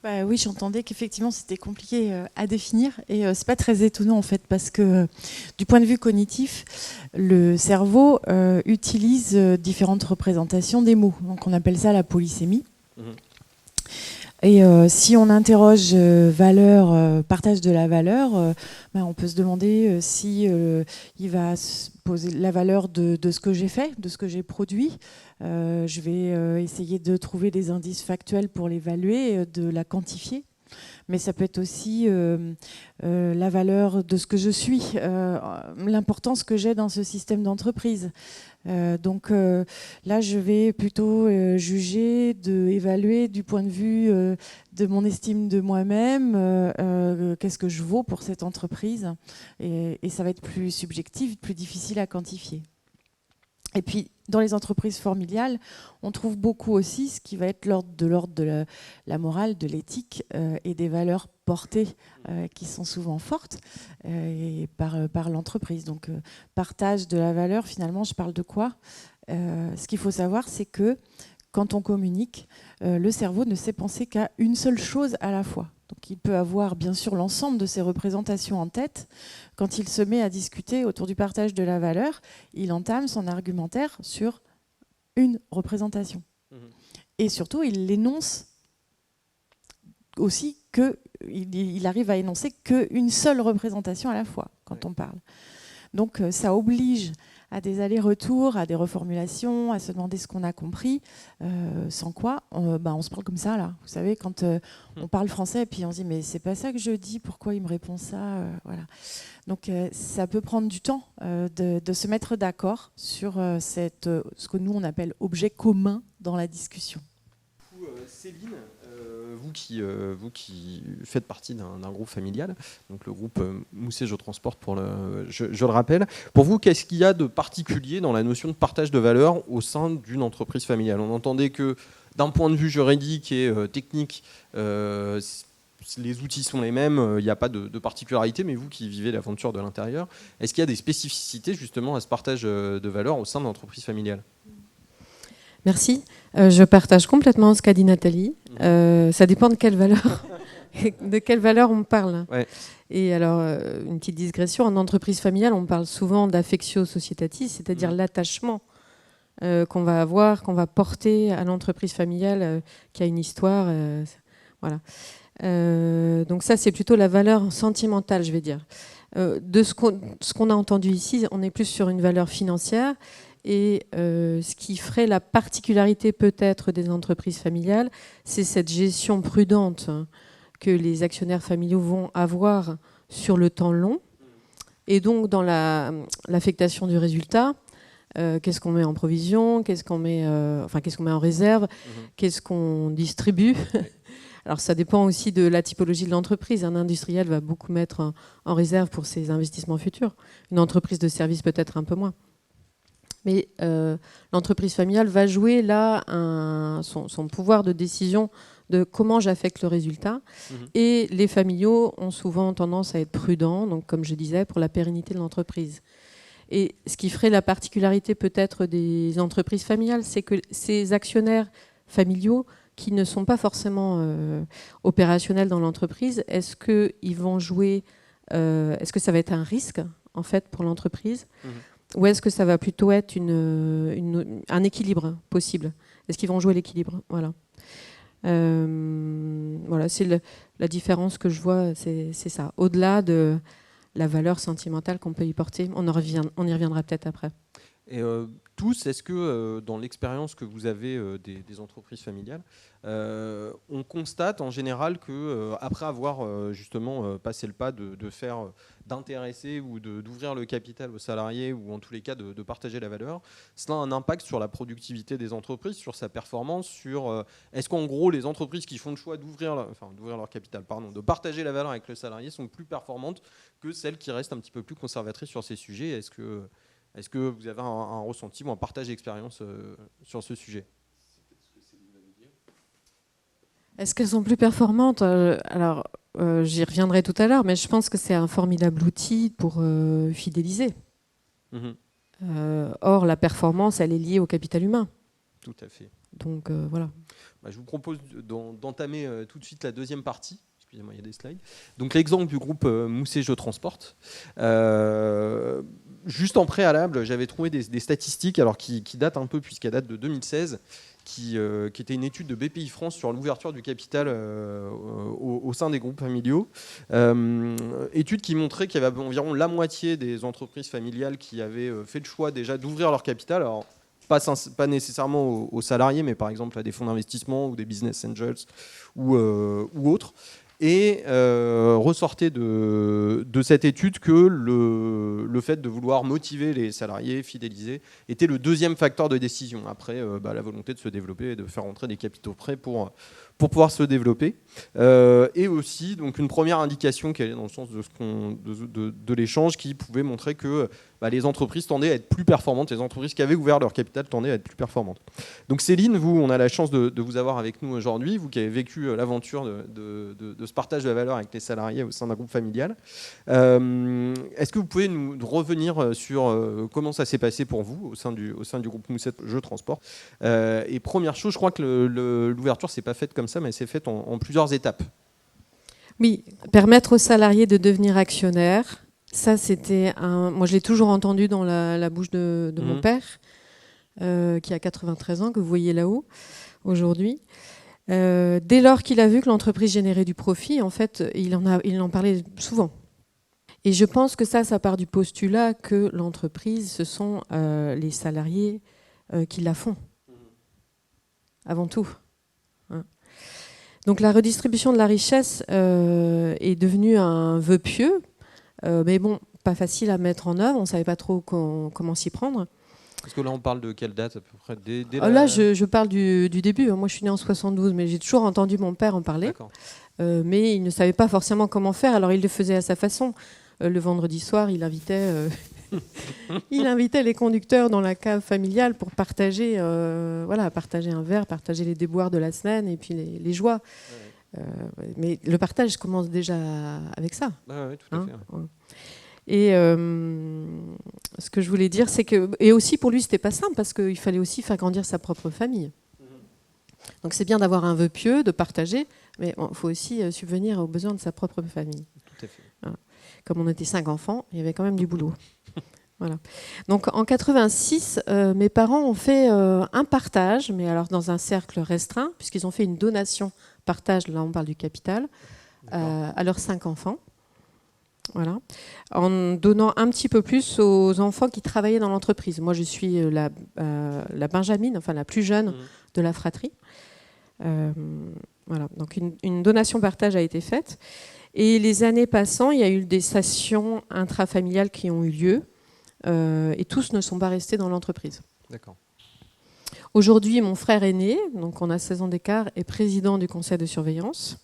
Bah oui, j'entendais qu'effectivement c'était compliqué à définir, et c'est pas très étonnant en fait, parce que du point de vue cognitif, le cerveau utilise différentes représentations des mots. Donc on appelle ça la polysémie. Et si on interroge valeur, partage de la valeur, on peut se demander si il va poser la valeur de ce que j'ai fait, de ce que j'ai produit. Je vais essayer de trouver des indices factuels pour l'évaluer, de la quantifier. Mais ça peut être aussi la valeur de ce que je suis, l'importance que j'ai dans ce système d'entreprise. Donc là, je vais plutôt juger, évaluer du point de vue de mon estime de moi-même, qu'est-ce que je vaux pour cette entreprise. Et ça va être plus subjectif, plus difficile à quantifier. Et puis, dans les entreprises familiales, on trouve beaucoup aussi ce qui va être de l'ordre de la morale, de l'éthique et des valeurs portées qui sont souvent fortes par l'entreprise. Donc, partage de la valeur, finalement, je parle de quoi? Ce qu'il faut savoir, c'est que quand on communique, le cerveau ne sait penser qu'à une seule chose à la fois. Donc il peut avoir bien sûr l'ensemble de ces représentations en tête. Quand il se met à discuter autour du partage de la valeur, il entame son argumentaire sur une représentation. Et surtout, il l'énonce aussi il arrive à énoncer qu'une seule représentation à la fois quand on parle. Donc ça oblige à des allers-retours, à des reformulations, à se demander ce qu'on a compris, sans quoi on se parle comme ça là. Vous savez, quand on parle français et puis on se dit mais c'est pas ça que je dis, pourquoi il me répond ça, voilà. Donc ça peut prendre du temps de se mettre d'accord sur ce que nous on appelle objet commun dans la discussion. Céline, vous qui faites partie d'un groupe familial, donc le groupe Mousset Je Transporte, je le rappelle. Pour vous, qu'est-ce qu'il y a de particulier dans la notion de partage de valeur au sein d'une entreprise familiale? On entendait que d'un point de vue juridique et technique, les outils sont les mêmes, il n'y a pas de particularité, mais vous qui vivez l'aventure de l'intérieur, est-ce qu'il y a des spécificités justement à ce partage de valeur au sein de l'entreprise familiale? Merci. Je partage complètement ce qu'a dit Nathalie. Ça dépend de quelle valeur on parle. Ouais. Et alors, une petite digression, en entreprise familiale, on parle souvent d'affectio societatis, c'est-à-dire l'attachement qu'on va avoir, qu'on va porter à l'entreprise familiale qui a une histoire. Voilà. Donc ça, c'est plutôt la valeur sentimentale, je vais dire. De ce qu'on a entendu ici, on est plus sur une valeur financière. Et ce qui ferait la particularité peut-être des entreprises familiales, c'est cette gestion prudente que les actionnaires familiaux vont avoir sur le temps long. Et donc, dans l'affectation du résultat, qu'est-ce qu'on met en provision, qu'est-ce qu'on met en réserve, qu'est-ce qu'on distribue. Alors, ça dépend aussi de la typologie de l'entreprise. Un industriel va beaucoup mettre en réserve pour ses investissements futurs. Une entreprise de service peut-être un peu moins. Mais l'entreprise familiale va jouer là son pouvoir de décision de comment j'affecte le résultat. Et les familiaux ont souvent tendance à être prudents, donc comme je disais, pour la pérennité de l'entreprise. Et ce qui ferait la particularité peut-être des entreprises familiales, c'est que ces actionnaires familiaux qui ne sont pas forcément opérationnels dans l'entreprise, est-ce qu'ils vont jouer, est-ce que ça va être un risque en fait pour l'entreprise ? Ou est-ce que ça va plutôt être un équilibre possible ? Est-ce qu'ils vont jouer l'équilibre ? Voilà. Voilà, c'est la différence que je vois, c'est ça. Au-delà de la valeur sentimentale qu'on peut y porter, on y reviendra peut-être après. Et tous, est-ce que dans l'expérience que vous avez des entreprises familiales, on constate en général que après avoir justement passé le pas d'intéresser ou d'ouvrir le capital aux salariés ou en tous les cas de partager la valeur, cela a un impact sur la productivité des entreprises, sur sa performance, sur est-ce qu'en gros les entreprises qui font le choix d'ouvrir leur capital, de partager la valeur avec le salarié sont plus performantes que celles qui restent un petit peu plus conservatrices sur ces sujets ? Est-ce que vous avez un ressenti ou un partage d'expérience sur ce sujet ? Est-ce qu'elles sont plus performantes ? Alors, j'y reviendrai tout à l'heure, mais je pense que c'est un formidable outil pour fidéliser. Or, la performance, elle est liée au capital humain. Tout à fait. Donc, voilà. Je vous propose d'entamer tout de suite la deuxième partie. Excusez-moi, il y a des slides. Donc, l'exemple du groupe Mousset Je Transporte. Juste en préalable, j'avais trouvé des statistiques qui datent un peu, puisqu'elles datent de 2016, qui était une étude de BPI France sur l'ouverture du capital au sein des groupes familiaux. Étude qui montrait qu'il y avait environ la moitié des entreprises familiales qui avaient fait le choix déjà d'ouvrir leur capital. Alors, pas nécessairement aux salariés, mais par exemple à des fonds d'investissement ou des business angels ou autres. Et ressortait de cette étude que le fait de vouloir motiver les salariés, fidéliser, était le deuxième facteur de décision. Après, la volonté de se développer et de faire entrer des capitaux prêts pour pouvoir se développer. Et aussi donc, une première indication qui allait dans le sens de l'échange qui pouvait montrer que les entreprises tendaient à être plus performantes, les entreprises qui avaient ouvert leur capital tendaient à être plus performantes. Donc Céline, vous, on a la chance de vous avoir avec nous aujourd'hui, vous qui avez vécu l'aventure de ce partage de la valeur avec les salariés au sein d'un groupe familial. Est-ce que vous pouvez nous revenir sur comment ça s'est passé pour vous au sein du groupe Mousset Je Transporte ? Et première chose, je crois que l'ouverture ne s'est pas faite comme ça, mais elle s'est faite en plusieurs étapes. Oui, permettre aux salariés de devenir actionnaires. Ça, c'était moi, je l'ai toujours entendu dans la bouche de mon père, qui a 93 ans, que vous voyez là-haut, aujourd'hui. Dès lors qu'il a vu que l'entreprise générait du profit, en fait, il en parlait souvent. Et je pense que ça part du postulat que l'entreprise, ce sont les salariés qui la font, avant tout. Donc la redistribution de la richesse est devenue un vœu pieux, mais bon, pas facile à mettre en œuvre, on ne savait pas trop comment s'y prendre. Parce que là, on parle de quelle date à peu près ? Là, je parle du début. Moi, je suis née en 72, mais j'ai toujours entendu mon père en parler. Mais il ne savait pas forcément comment faire, alors il le faisait à sa façon. Le vendredi soir, il invitait les conducteurs dans la cave familiale pour partager un verre, partager les déboires de la semaine et puis les joies. Mais le partage commence déjà avec ça. Oui, tout à fait. Et ce que je voulais dire, c'est que... Et aussi, pour lui, c'était pas simple, parce qu'il fallait aussi faire grandir sa propre famille. Donc c'est bien d'avoir un vœu pieux, de partager, mais il faut aussi subvenir aux besoins de sa propre famille. Tout à fait. Voilà. Comme on était 5 enfants, il y avait quand même du boulot. Voilà. Donc en 86, mes parents ont fait un partage, mais alors dans un cercle restreint, puisqu'ils ont fait une donation, partage, là on parle du capital, à leurs 5 enfants. Voilà. En donnant un petit peu plus aux enfants qui travaillaient dans l'entreprise. Moi, je suis la Benjamine, enfin la plus jeune de la fratrie. Voilà. Donc une donation partage a été faite. Et les années passant, il y a eu des sessions intrafamiliales qui ont eu lieu. Et tous ne sont pas restés dans l'entreprise. D'accord. Aujourd'hui, mon frère aîné, donc on a 16 ans d'écart, est président du conseil de surveillance.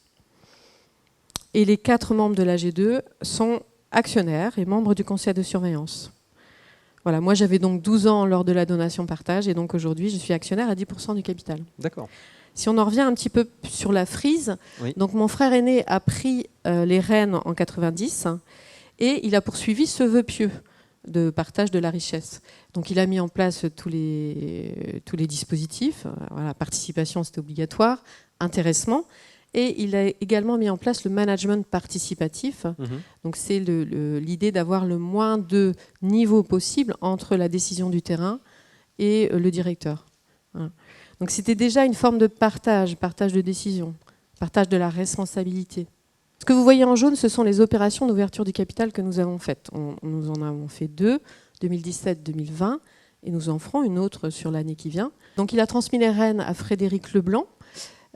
Et les 4 membres de l'AG2 sont actionnaires et membres du conseil de surveillance. Voilà, moi j'avais donc 12 ans lors de la donation partage et donc aujourd'hui je suis actionnaire à 10% du capital. D'accord. Si on en revient un petit peu sur la frise, Oui. donc mon frère aîné a pris les rênes en 90 et il a poursuivi ce vœu pieux de partage de la richesse. Donc il a mis en place tous les dispositifs. Voilà, participation, c'était obligatoire, intéressement. Et il a également mis en place le management participatif. Donc c'est l'idée d'avoir le moins de niveaux possible entre la décision du terrain et le directeur. Voilà. Donc c'était déjà une forme de partage de décision, partage de la responsabilité. Ce que vous voyez en jaune, ce sont les opérations d'ouverture du capital que nous avons faites. Nous en avons fait 2, 2017-2020, et nous en ferons une autre sur l'année qui vient. Donc il a transmis les rênes à Frédéric Leblanc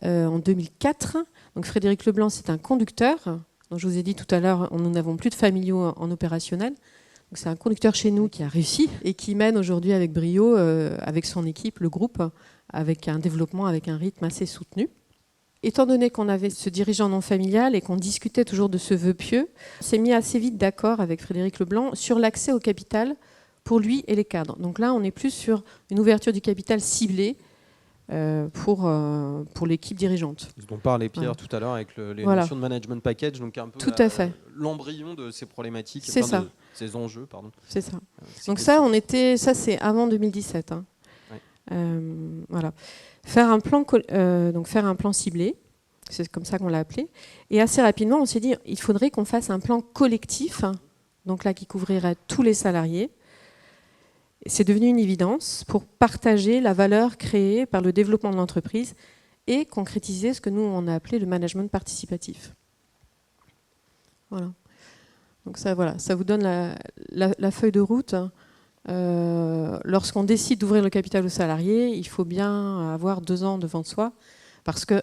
en 2004. Donc Frédéric Leblanc, c'est un conducteur. Donc, je vous ai dit tout à l'heure, nous n'avons plus de familiaux en opérationnel. Donc c'est un conducteur chez nous qui a réussi et qui mène aujourd'hui avec brio, avec son équipe, le groupe, avec un développement, avec un rythme assez soutenu. Étant donné qu'on avait ce dirigeant non familial et qu'on discutait toujours de ce vœu pieux, on s'est mis assez vite d'accord avec Frédéric Leblanc sur l'accès au capital pour lui et les cadres. Donc là, on est plus sur une ouverture du capital ciblée pour l'équipe dirigeante. Dont parlait Pierre Voilà. tout à l'heure avec les Voilà. notions de management package, donc un peu Tout à fait. l'embryon de ces problématiques, C'est ça. de ces enjeux, pardon. C'est ça. C'est Donc possible. ça c'est avant 2017. Hein. Ouais. Voilà. Faire un plan ciblé, c'est comme ça qu'on l'a appelé. Et assez rapidement, on s'est dit, il faudrait qu'on fasse un plan collectif, donc là qui couvrirait tous les salariés. C'est devenu une évidence pour partager la valeur créée par le développement de l'entreprise et concrétiser ce que nous on a appelé le management participatif. Voilà. Donc ça, voilà, ça vous donne la feuille de route. Lorsqu'on décide d'ouvrir le capital aux salariés, il faut bien avoir 2 ans devant soi, parce que,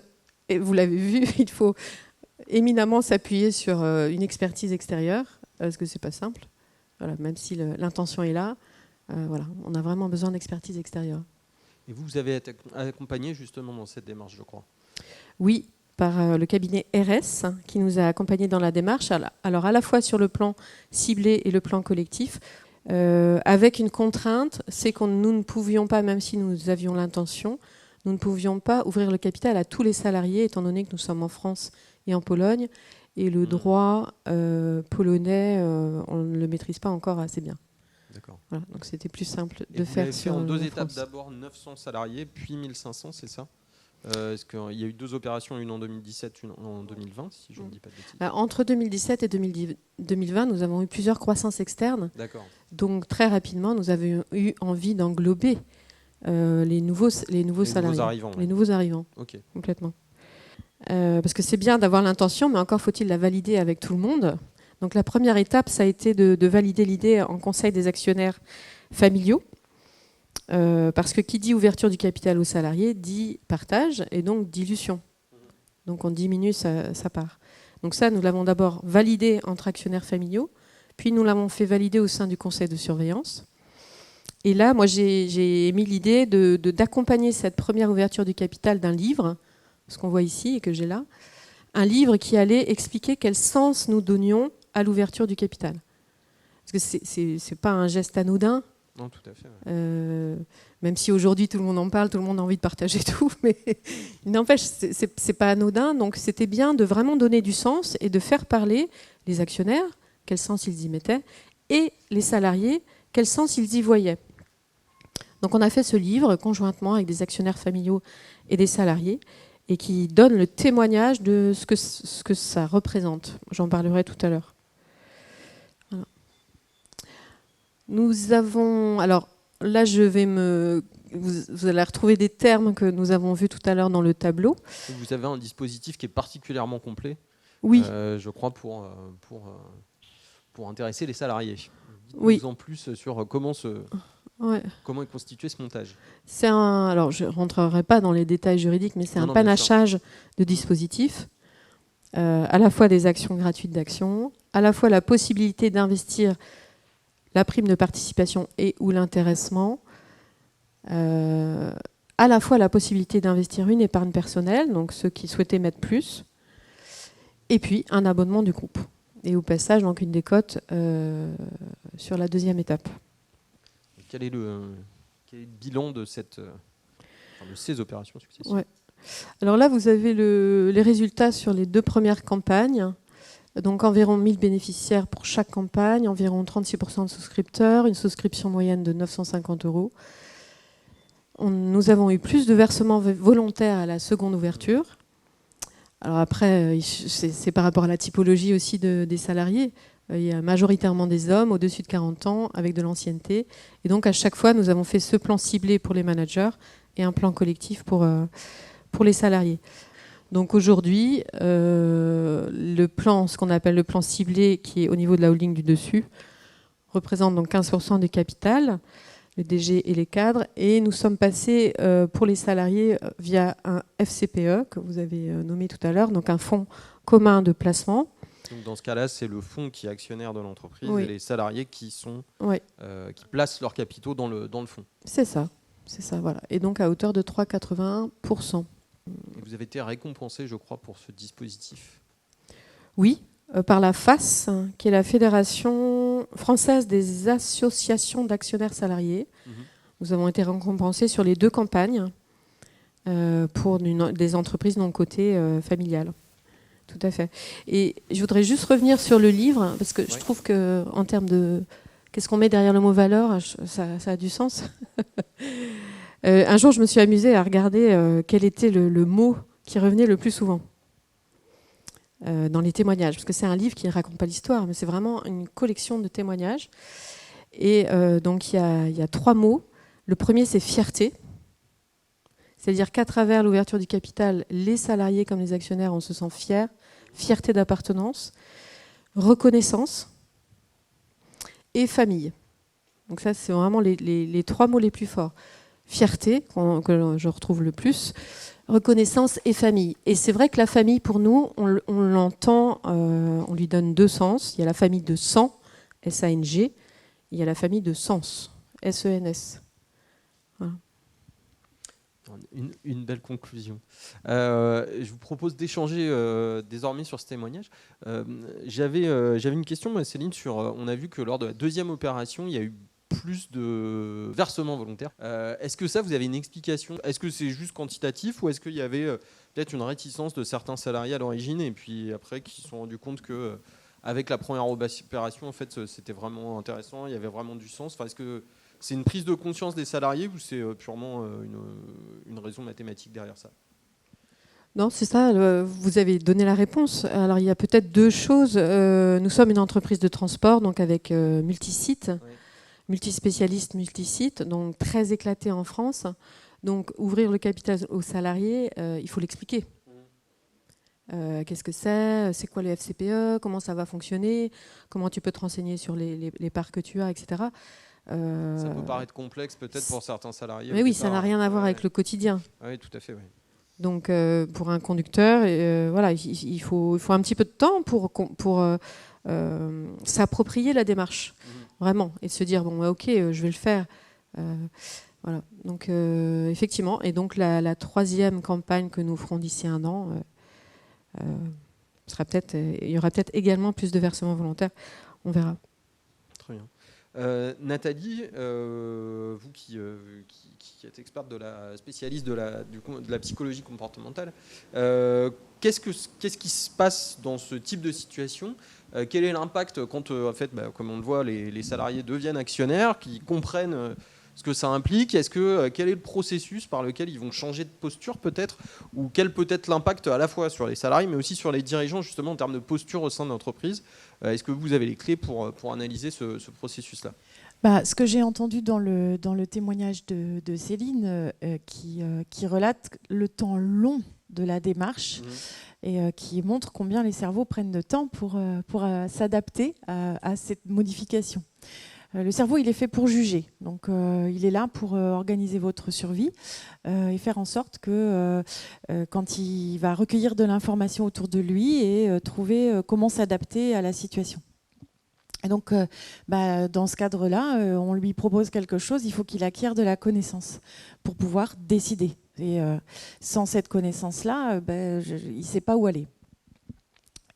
et vous l'avez vu, il faut éminemment s'appuyer sur une expertise extérieure, parce que c'est pas simple. Voilà, même si l'intention est là, voilà, on a vraiment besoin d'expertise extérieure. Et vous avez été accompagné justement dans cette démarche, je crois. Oui, par le cabinet RS qui nous a accompagnés dans la démarche, alors à la fois sur le plan ciblé et le plan collectif, avec une contrainte, c'est que nous ne pouvions pas, même si nous avions l'intention, nous ne pouvions pas ouvrir le capital à tous les salariés, étant donné que nous sommes en France et en Pologne, et le droit polonais, on ne le maîtrise pas encore assez bien. D'accord. Voilà, donc c'était plus simple Et de vous faire l'avez fait sur en 2 la étapes, France. d'abord 900 salariés, puis 1500, c'est ça? Est-ce qu'il y a eu 2 opérations, une en 2017, une en 2020, si je ne dis pas de bêtises? Entre 2017 et 2020, nous avons eu plusieurs croissances externes. D'accord. Donc très rapidement, nous avions eu envie d'englober les nouveaux salariés. Arrivants, Les nouveaux arrivants, Ok. complètement. Parce que c'est bien d'avoir l'intention, mais encore faut-il la valider avec tout le monde. Donc la première étape, ça a été de valider l'idée en conseil des actionnaires familiaux. Parce que qui dit ouverture du capital aux salariés dit partage et donc dilution. Donc on diminue sa part. Donc ça, nous l'avons d'abord validé entre actionnaires familiaux, puis nous l'avons fait valider au sein du conseil de surveillance. Et là, moi, j'ai émis l'idée d'accompagner cette première ouverture du capital d'un livre, ce qu'on voit ici et que j'ai là, un livre qui allait expliquer quel sens nous donnions à l'ouverture du capital. Parce que c'est pas un geste anodin. Non, tout à fait. Ouais. Même si aujourd'hui tout le monde en parle, tout le monde a envie de partager tout, mais il n'empêche, c'est pas anodin. Donc c'était bien de vraiment donner du sens et de faire parler les actionnaires, quel sens ils y mettaient, et les salariés, quel sens ils y voyaient. Donc on a fait ce livre conjointement avec des actionnaires familiaux et des salariés, et qui donne le témoignage de ce que ça représente. J'en parlerai tout à l'heure. Voilà. Nous avons... Alors là, vous allez retrouver des termes que nous avons vus tout à l'heure dans le tableau. Vous avez un dispositif qui est particulièrement complet. Oui. Je crois pour intéresser les salariés. Oui. Dites-nous en plus sur comment est constitué ce montage. Alors, je ne rentrerai pas dans les détails juridiques, mais c'est un panachage de dispositifs, à la fois des actions gratuites d'action, à la fois la possibilité d'investir la prime de participation et ou l'intéressement, à la fois la possibilité d'investir une épargne personnelle, donc ceux qui souhaitaient mettre plus, et puis un abonnement du groupe. Et au passage, donc une décote sur la deuxième étape. Quel est le bilan de ces opérations successives? Ouais. Alors là, vous avez les résultats sur les 2 premières campagnes. Donc environ 1000 bénéficiaires pour chaque campagne, environ 36% de souscripteurs, une souscription moyenne de 950 €. Nous avons eu plus de versements volontaires à la seconde ouverture. Alors après, c'est par rapport à la typologie aussi des salariés. Il y a majoritairement des hommes au-dessus de 40 ans avec de l'ancienneté. Et donc à chaque fois, nous avons fait ce plan ciblé pour les managers et un plan collectif pour les salariés. Donc aujourd'hui, le plan, ce qu'on appelle le plan ciblé, qui est au niveau de la holding du dessus, représente donc 15% du capital, le DG et les cadres. Et nous sommes passés pour les salariés via un FCPE, que vous avez nommé tout à l'heure, donc un fonds commun de placement. Donc dans ce cas-là, c'est le fonds qui est actionnaire de l'entreprise Oui. et les salariés qui Oui. Qui placent leurs capitaux dans le fonds. C'est ça, voilà. Et donc à hauteur de 3,81%. Et vous avez été récompensé, je crois, pour ce dispositif. Oui, par la FAS, qui est la Fédération française des associations d'actionnaires salariés. Nous avons été récompensés sur les 2 campagnes pour des entreprises non cotées familiales. Tout à fait. Et je voudrais juste revenir sur le livre, parce que je trouve qu'en termes de... Qu'est-ce qu'on met derrière le mot valeur, ça a du sens. Un jour, je me suis amusée à regarder quel était le mot qui revenait le plus souvent dans les témoignages, parce que c'est un livre qui ne raconte pas l'histoire, mais c'est vraiment une collection de témoignages. Et donc, il y a 3 mots. Le premier, c'est fierté. C'est-à-dire qu'à travers l'ouverture du capital, les salariés comme les actionnaires, on se sent fiers, fierté d'appartenance, reconnaissance et famille. Donc ça, c'est vraiment les 3 mots les plus forts. Fierté, que je retrouve le plus, reconnaissance et famille. Et c'est vrai que la famille, pour nous, on l'entend, on lui donne 2 sens. Il y a la famille de sang, S-A-N-G, il y a la famille de sens, S-E-N-S. Voilà. Une belle conclusion. Je vous propose d'échanger désormais sur ce témoignage. J'avais une question, Céline, on a vu que lors de la 2e opération, il y a eu plus de versements volontaires. Est-ce que ça, vous avez une explication? Est-ce que c'est juste quantitatif ou est-ce qu'il y avait peut-être une réticence de certains salariés à l'origine et puis après qui se sont rendus compte que avec la première opération, en fait, c'était vraiment intéressant, il y avait vraiment du sens. Enfin, est-ce que c'est une prise de conscience des salariés ou c'est purement une raison mathématique derrière ça? Non, c'est ça, vous avez donné la réponse. Alors, il y a peut-être 2 choses. Nous sommes une entreprise de transport, donc avec multisites, multispécialistes, multisites, donc très éclatés en France. Donc, ouvrir le capital aux salariés, il faut l'expliquer. Qu'est-ce que c'est quoi le FCPE, comment ça va fonctionner, comment tu peux te renseigner sur les parts que tu as, etc. Ça peut paraître complexe peut-être pour certains salariés. Mais oui, ça n'a rien à voir avec le quotidien. Oui, tout à fait. Oui. Donc pour un conducteur, voilà, il faut un petit peu de temps pour s'approprier la démarche, vraiment, et se dire bon, ok, je vais le faire. Voilà. Donc effectivement, et donc la 3e campagne que nous ferons d'ici 1 an. Il y aura peut-être également plus de versements volontaires, on verra. Très bien. Nathalie, vous qui êtes experte spécialiste de la psychologie comportementale, qu'est-ce qui se passe dans ce type de situation? Quel est l'impact quand, en fait, comme on le voit, les salariés deviennent actionnaires, qui comprennent ce que ça implique? Quel est le processus par lequel ils vont changer de posture peut-être? Ou quel peut être l'impact à la fois sur les salariés mais aussi sur les dirigeants justement en termes de posture au sein de l'entreprise? Est-ce que vous avez les clés pour analyser ce processus-là? Ce que j'ai entendu dans le témoignage de Céline qui relate le temps long de la démarche et qui montre combien les cerveaux prennent de temps pour s'adapter à cette modification. Le cerveau, il est fait pour juger. Donc, il est là pour organiser votre survie et faire en sorte que quand il va recueillir de l'information autour de lui et trouver comment s'adapter à la situation. Et donc, dans ce cadre-là, on lui propose quelque chose, il faut qu'il acquiert de la connaissance pour pouvoir décider. Et sans cette connaissance-là, il ne sait pas où aller.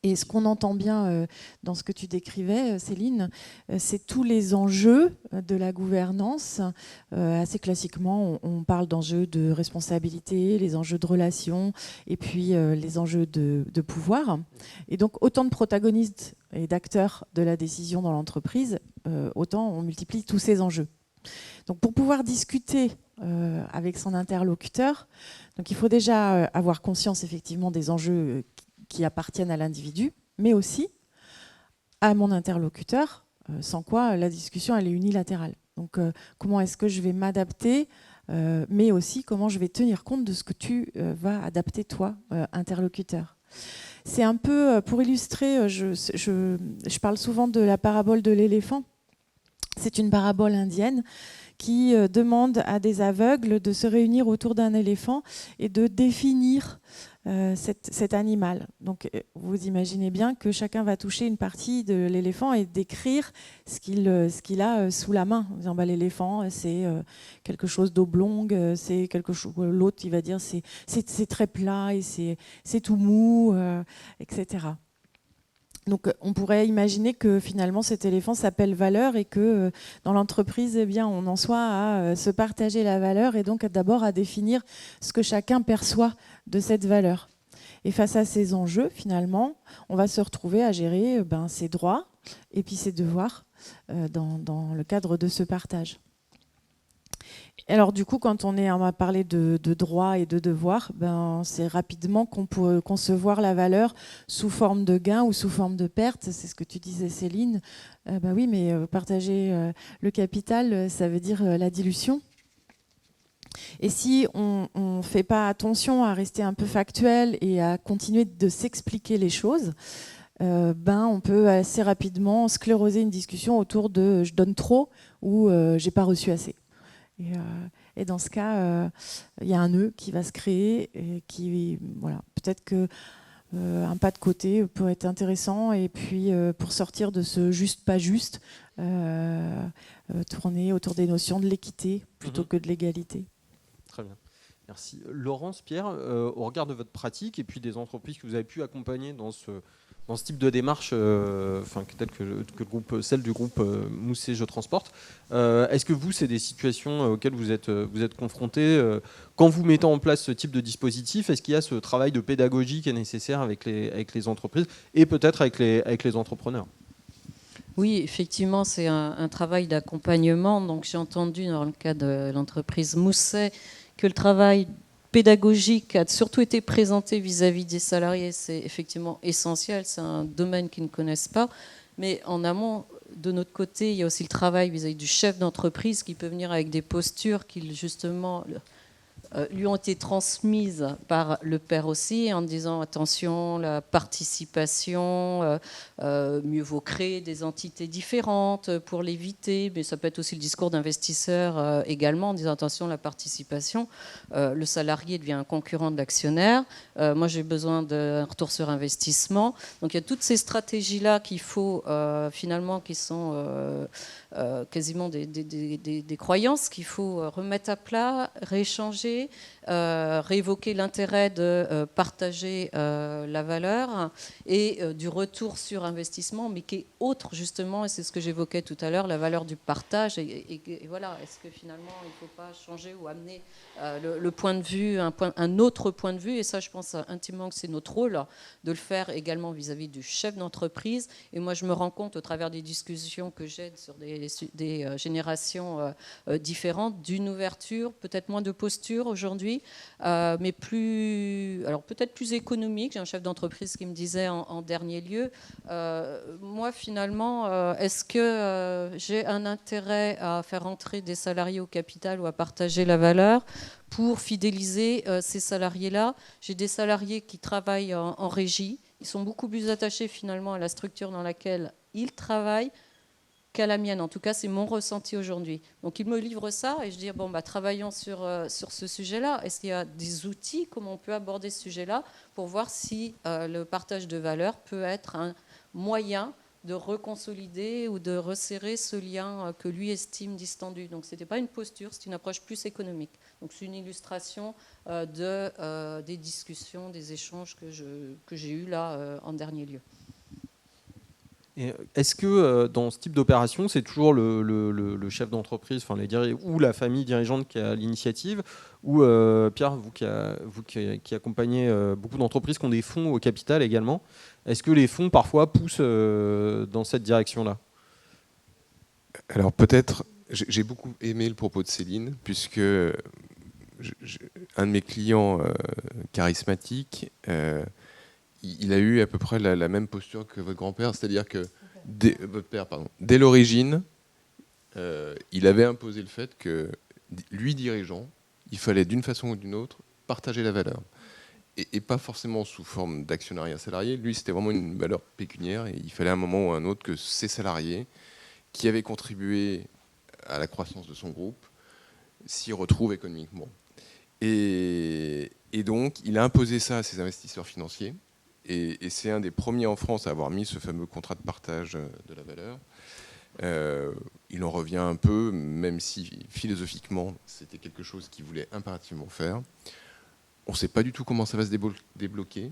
Et ce qu'on entend bien dans ce que tu décrivais, Céline, c'est tous les enjeux de la gouvernance. Assez classiquement, on parle d'enjeux de responsabilité, les enjeux de relations, et puis les enjeux de pouvoir. Et donc, autant de protagonistes et d'acteurs de la décision dans l'entreprise, autant on multiplie tous ces enjeux. Donc, pour pouvoir discuter avec son interlocuteur, donc il faut déjà avoir conscience effectivement des enjeux qui appartiennent à l'individu, mais aussi à mon interlocuteur, sans quoi la discussion elle est unilatérale. Donc comment est-ce que je vais m'adapter, mais aussi comment je vais tenir compte de ce que tu vas adapter toi, interlocuteur. C'est un peu, pour illustrer, je parle souvent de la parabole de l'éléphant. C'est une parabole indienne qui demande à des aveugles de se réunir autour d'un éléphant et de définir cet animal. Donc vous imaginez bien que chacun va toucher une partie de l'éléphant et décrire ce qu'il a sous la main. En disant, l'éléphant, c'est quelque chose d'oblong, c'est quelque chose. L'autre, il va dire c'est très plat et c'est tout mou, etc. Donc on pourrait imaginer que finalement cet éléphant s'appelle valeur et que dans l'entreprise, eh bien, on en soit à se partager la valeur et donc d'abord à définir ce que chacun perçoit de cette valeur. Et face à ces enjeux, finalement, on va se retrouver à gérer ses droits et puis ses devoirs dans le cadre de ce partage. Alors du coup, quand on va parler de droits et de devoirs, c'est rapidement qu'on peut concevoir la valeur sous forme de gain ou sous forme de perte. C'est ce que tu disais, Céline. Oui, mais partager le capital, ça veut dire la dilution. Et si on ne fait pas attention à rester un peu factuel et à continuer de s'expliquer les choses, on peut assez rapidement scléroser une discussion autour de « je donne trop » ou « j'ai pas reçu assez ». Et dans ce cas, il y a un nœud qui va se créer et qui, peut-être que un pas de côté peut être intéressant et puis pour sortir de ce juste pas juste, tourner autour des notions de l'équité plutôt que de l'égalité. Très bien. Merci. Laurence, Pierre, au regard de votre pratique et puis des entreprises que vous avez pu accompagner dans ce type de démarche, telle que celle du groupe Mousset Je Transporte, est-ce que vous, c'est des situations auxquelles vous êtes confrontés quand vous mettez en place ce type de dispositif? Est-ce qu'il y a ce travail de pédagogie qui est nécessaire avec les entreprises et peut-être avec les entrepreneurs? Oui, effectivement, c'est un travail d'accompagnement. Donc, j'ai entendu dans le cas de l'entreprise Mousset que le travail pédagogique a surtout été présenté vis-à-vis des salariés. C'est effectivement essentiel. C'est un domaine qu'ils ne connaissent pas. Mais en amont, de notre côté, il y a aussi le travail vis-à-vis du chef d'entreprise qui peut venir avec des postures qui, justement, lui ont été transmises par le père aussi, en disant attention, la participation, mieux vaut créer des entités différentes pour l'éviter, mais ça peut être aussi le discours d'investisseurs également, en disant attention, la participation, le salarié devient un concurrent de l'actionnaire, moi j'ai besoin d'un retour sur investissement. Donc il y a toutes ces stratégies-là qu'il faut finalement, qui sont quasiment des croyances qu'il faut remettre à plat, rééchanger, réévoquer l'intérêt de partager la valeur et du retour sur investissement, mais qui est autre justement, et c'est ce que j'évoquais tout à l'heure, la valeur du partage. Et voilà, est-ce que finalement il ne faut pas changer ou amener le point de vue, un autre point de vue? Et ça, je pense intimement que c'est notre rôle de le faire également vis-à-vis du chef d'entreprise. Et moi, je me rends compte au travers des discussions que j'ai sur des générations différentes, d'une ouverture, peut-être moins de posture aujourd'hui, mais peut-être plus économique. J'ai un chef d'entreprise qui me disait en dernier lieu, moi finalement, est-ce que j'ai un intérêt à faire entrer des salariés au capital ou à partager la valeur pour fidéliser ces salariés-là? J'ai des salariés qui travaillent en régie, ils sont beaucoup plus attachés finalement à la structure dans laquelle ils travaillent qu'à la mienne. En tout cas, c'est mon ressenti aujourd'hui. Donc, il me livre ça et je dis, bon, travaillons sur ce sujet-là. Est-ce qu'il y a des outils, comment on peut aborder ce sujet-là pour voir si le partage de valeurs peut être un moyen de reconsolider ou de resserrer ce lien que lui estime distendu. Donc, ce n'était pas une posture, c'est une approche plus économique. Donc, c'est une illustration des discussions, des échanges que j'ai eus là en dernier lieu. Est-ce que dans ce type d'opération, c'est toujours le chef d'entreprise, enfin ou la famille dirigeante qui a l'initiative, ou Pierre, vous qui accompagnez beaucoup d'entreprises qui ont des fonds au capital également, est-ce que les fonds parfois poussent dans cette direction-là? Alors peut-être, j'ai beaucoup aimé le propos de Céline, puisque un de mes clients charismatiques, il a eu à peu près la même posture que votre grand-père, c'est-à-dire que votre père, pardon, dès l'origine, il avait imposé le fait que lui, dirigeant, il fallait d'une façon ou d'une autre partager la valeur. Et pas forcément sous forme d'actionnariat salarié. Lui, c'était vraiment une valeur pécuniaire et il fallait à un moment ou à un autre que ses salariés, qui avaient contribué à la croissance de son groupe, s'y retrouvent économiquement. Et donc, il a imposé ça à ses investisseurs financiers. Et c'est un des premiers en France à avoir mis ce fameux contrat de partage de la valeur. Il en revient un peu, même si philosophiquement, c'était quelque chose qu'il voulait impérativement faire. On ne sait pas du tout comment ça va se déboucler,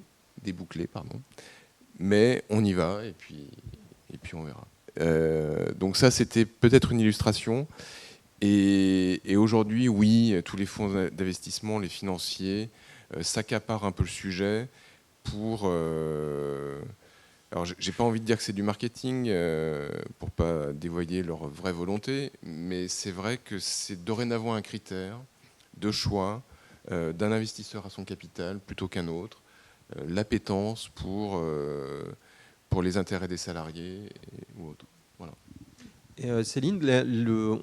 mais on y va et puis on verra. Donc ça, c'était peut-être une illustration. Et aujourd'hui, oui, tous les fonds d'investissement, les financiers, s'accaparent un peu le sujet pour... alors, j'ai pas envie de dire que c'est du marketing, pour pas dévoyer leur vraie volonté, mais c'est vrai que c'est dorénavant un critère de choix d'un investisseur à son capital plutôt qu'un autre, l'appétence pour les intérêts des salariés ou autres. Voilà. Et Céline,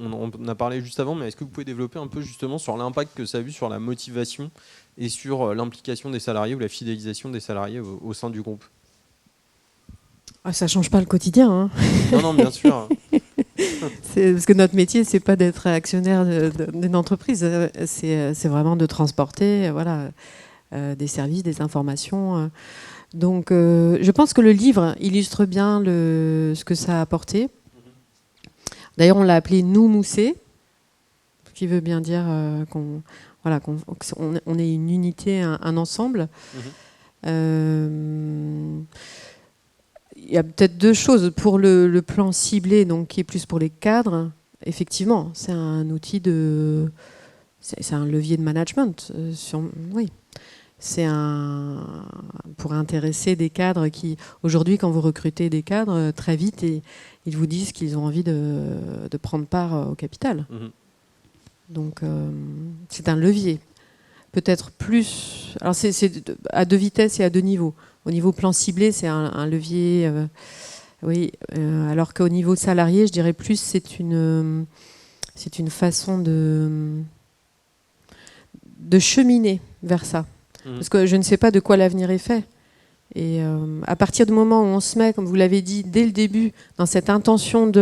on en a parlé juste avant, mais est-ce que vous pouvez développer un peu justement sur l'impact que ça a eu sur la motivation et sur l'implication des salariés ou la fidélisation des salariés au sein du groupe? Ça ne change pas le quotidien. Hein. Non, bien sûr. Parce que notre métier, ce n'est pas d'être actionnaire d'une entreprise, c'est vraiment de transporter des services, des informations. Donc, je pense que le livre illustre bien ce que ça a apporté. D'ailleurs, on l'a appelé « Nous mousser », ce qui veut bien dire qu'on est une unité, un ensemble. Il y a peut-être deux choses. Pour le plan ciblé, donc, qui est plus pour les cadres, effectivement, c'est un outil c'est un levier de management. Oui. C'est pour intéresser des cadres qui, aujourd'hui, quand vous recrutez des cadres, très vite, ils vous disent qu'ils ont envie de prendre part au capital. Donc, c'est un levier. Peut-être plus... Alors, c'est à deux vitesses et à deux niveaux. Au niveau plan ciblé, c'est un levier... oui, alors qu'au niveau salarié, je dirais plus, c'est une façon de cheminer vers ça. Parce que je ne sais pas de quoi l'avenir est fait. Et à partir du moment où on se met, comme vous l'avez dit, dès le début, dans cette intention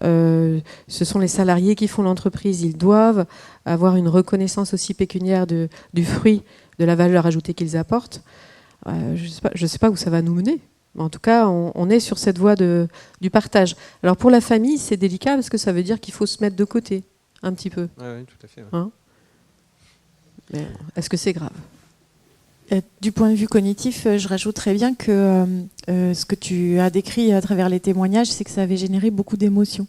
ce sont les salariés qui font l'entreprise, ils doivent avoir une reconnaissance aussi pécuniaire du fruit, de la valeur ajoutée qu'ils apportent. Je ne sais pas où ça va nous mener. Mais en tout cas, on est sur cette voie du partage. Alors pour la famille, c'est délicat parce que ça veut dire qu'il faut se mettre de côté un petit peu. Oui, tout à fait. Ouais. Hein? Mais est-ce que c'est grave? Du point de vue cognitif, je rajouterais bien que ce que tu as décrit à travers les témoignages, c'est que ça avait généré beaucoup d'émotions.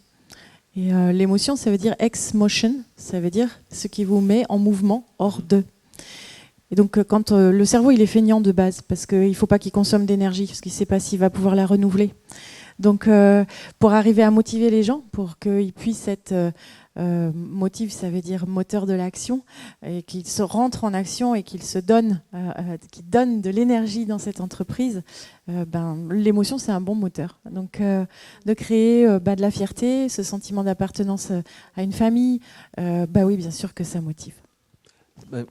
Et l'émotion, ça veut dire ex motion, ça veut dire ce qui vous met en mouvement hors de. Et donc, quand le cerveau, il est feignant de base, parce qu'il ne faut pas qu'il consomme d'énergie, parce qu'il ne sait pas s'il va pouvoir la renouveler. Donc, pour arriver à motiver les gens, pour qu'ils puissent être Motive, ça veut dire moteur de l'action, et qu'il se rentre en action et qu'il se donne, qu'il donne de l'énergie dans cette entreprise, l'émotion, c'est un bon moteur. Donc, de créer de la fierté, ce sentiment d'appartenance à une famille, oui, bien sûr que ça motive.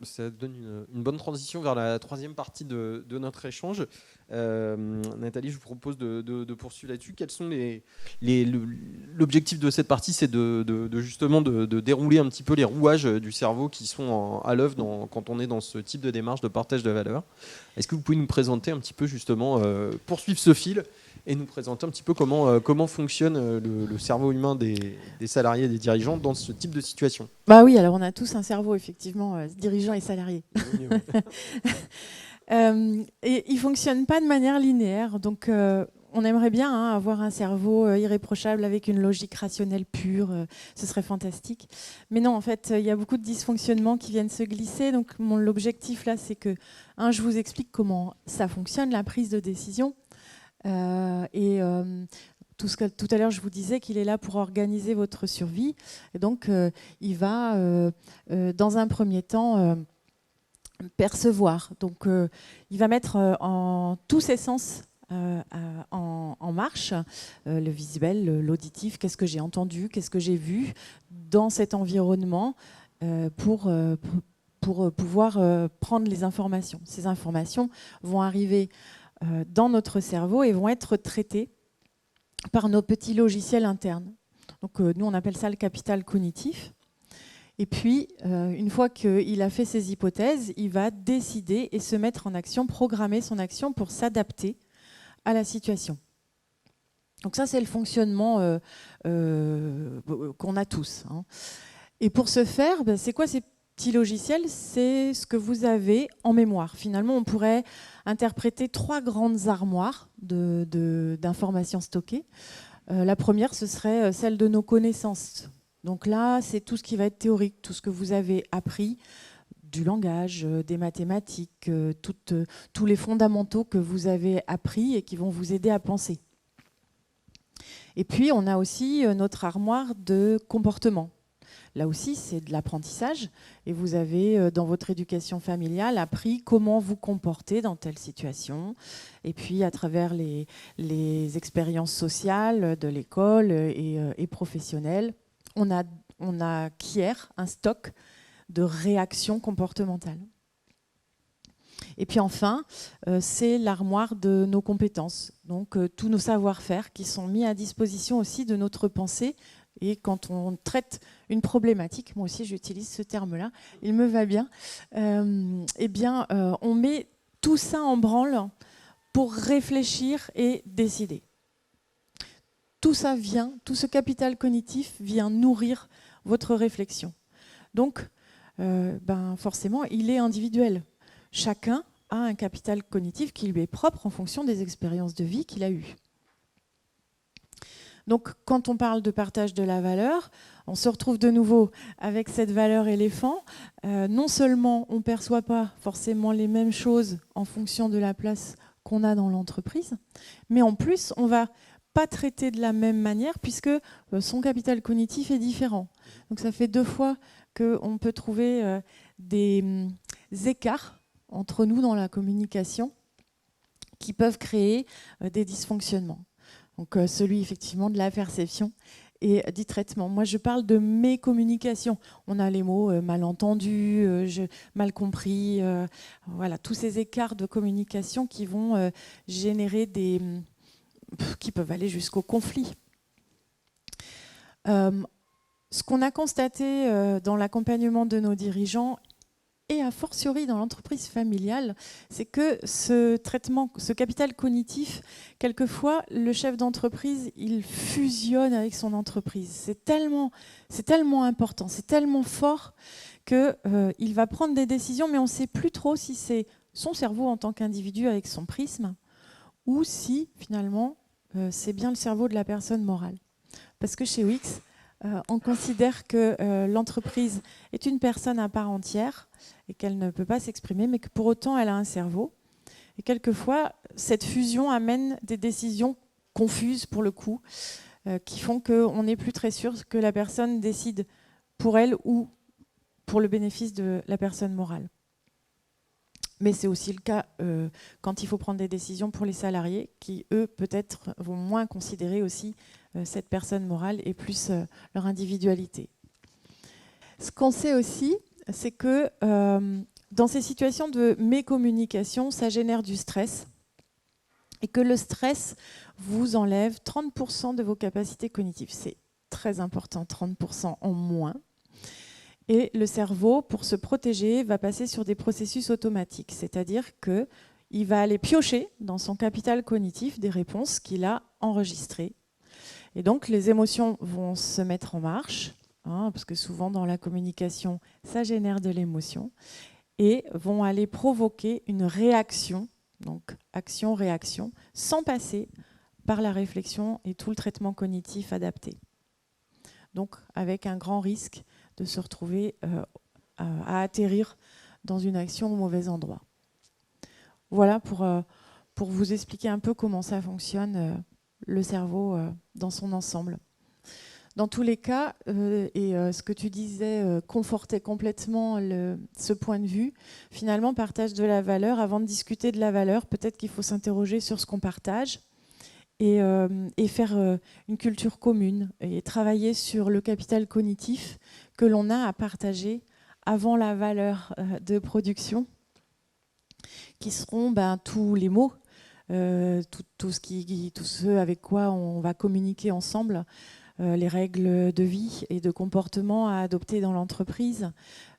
Ça donne une bonne transition vers la troisième partie de notre échange. Nathalie, je vous propose de poursuivre là-dessus. Quels sont l'objectif de cette partie, c'est justement de dérouler un petit peu les rouages du cerveau qui sont à l'œuvre quand on est dans ce type de démarche de partage de valeurs. Est-ce que vous pouvez nous présenter un petit peu justement, poursuivre ce fil et nous présenter un petit peu comment fonctionne le cerveau humain des salariés et des dirigeants dans ce type de situation? Oui, alors on a tous un cerveau, effectivement, dirigeants et salariés. Oui. Et il ne fonctionne pas de manière linéaire. Donc, on aimerait bien avoir un cerveau irréprochable avec une logique rationnelle pure. Ce serait fantastique. Mais non, en fait, il y a beaucoup de dysfonctionnements qui viennent se glisser. Donc, l'objectif, là, c'est que, je vous explique comment ça fonctionne, la prise de décision. Tout à l'heure, je vous disais qu'il est là pour organiser votre survie. Et donc, il va, dans un premier temps, percevoir. Donc, il va mettre en tous ses sens en marche, le visuel, l'auditif, qu'est-ce que j'ai entendu, qu'est-ce que j'ai vu dans cet environnement pour pouvoir prendre les informations. Ces informations vont arriver dans notre cerveau et vont être traitées par nos petits logiciels internes. Donc, nous, on appelle ça le capital cognitif. Et puis, une fois qu'il a fait ses hypothèses, il va décider et se mettre en action, programmer son action pour s'adapter à la situation. Donc ça, c'est le fonctionnement qu'on a tous. Et pour ce faire, c'est quoi ces petits logiciels? C'est ce que vous avez en mémoire. Finalement, on pourrait interpréter 3 grandes armoires d'informations stockées. La première, ce serait celle de nos connaissances. Donc là, c'est tout ce qui va être théorique, tout ce que vous avez appris, du langage, des mathématiques, tous les fondamentaux que vous avez appris et qui vont vous aider à penser. Et puis, on a aussi notre armoire de comportement. Là aussi, c'est de l'apprentissage. Et vous avez, dans votre éducation familiale, appris comment vous comporter dans telle situation. Et puis, à travers les expériences sociales de l'école et professionnelles, on acquiert un stock de réactions comportementales. Et puis enfin, c'est l'armoire de nos compétences. Donc, tous nos savoir-faire qui sont mis à disposition aussi de notre pensée. Et quand on traite une problématique, moi aussi j'utilise ce terme-là, il me va bien, on met tout ça en branle pour réfléchir et décider. Tout ça tout ce capital cognitif vient nourrir votre réflexion. Donc, forcément, il est individuel. Chacun a un capital cognitif qui lui est propre en fonction des expériences de vie qu'il a eues. Donc, quand on parle de partage de la valeur, on se retrouve de nouveau avec cette valeur éléphant. Non seulement on ne perçoit pas forcément les mêmes choses en fonction de la place qu'on a dans l'entreprise, mais en plus, on va pas traité de la même manière puisque son capital cognitif est différent. Donc ça fait 2 fois qu'on peut trouver des écarts entre nous dans la communication qui peuvent créer des dysfonctionnements. Donc celui effectivement de la perception et du traitement. Moi je parle de mes communications. On a les mots mal entendus, mal compris, voilà, tous ces écarts de communication qui vont générer qui peuvent aller jusqu'au conflit. Ce qu'on a constaté dans l'accompagnement de nos dirigeants et a fortiori dans l'entreprise familiale, c'est que ce traitement, ce capital cognitif, quelquefois, le chef d'entreprise, il fusionne avec son entreprise. C'est tellement important, c'est tellement fort qu'il va prendre des décisions, mais on ne sait plus trop si c'est son cerveau en tant qu'individu avec son prisme, ou si, finalement, c'est bien le cerveau de la personne morale. Parce que chez Wix, on considère que l'entreprise est une personne à part entière et qu'elle ne peut pas s'exprimer, mais que pour autant, elle a un cerveau. Et quelquefois, cette fusion amène des décisions confuses, pour le coup, qui font qu'on n'est plus très sûr que la personne décide pour elle ou pour le bénéfice de la personne morale. Mais c'est aussi le cas quand il faut prendre des décisions pour les salariés qui, eux, peut-être vont moins considérer aussi cette personne morale et plus leur individualité. Ce qu'on sait aussi, c'est que dans ces situations de mécommunication, ça génère du stress et que le stress vous enlève 30% de vos capacités cognitives. C'est très important, 30% en moins. Et le cerveau, pour se protéger, va passer sur des processus automatiques, c'est-à-dire qu'il va aller piocher dans son capital cognitif des réponses qu'il a enregistrées. Et donc les émotions vont se mettre en marche, parce que souvent dans la communication, ça génère de l'émotion, et vont aller provoquer une réaction, donc action-réaction, sans passer par la réflexion et tout le traitement cognitif adapté. Donc avec un grand risque de se retrouver à atterrir dans une action au mauvais endroit. Voilà pour vous expliquer un peu comment ça fonctionne, le cerveau dans son ensemble. Dans tous les cas, ce que tu disais confortait complètement ce point de vue, finalement, partage de la valeur, avant de discuter de la valeur, peut-être qu'il faut s'interroger sur ce qu'on partage, et faire une culture commune et travailler sur le capital cognitif que l'on a à partager avant la valeur de production, qui seront tous les mots, tout ce avec quoi on va communiquer ensemble, les règles de vie et de comportement à adopter dans l'entreprise,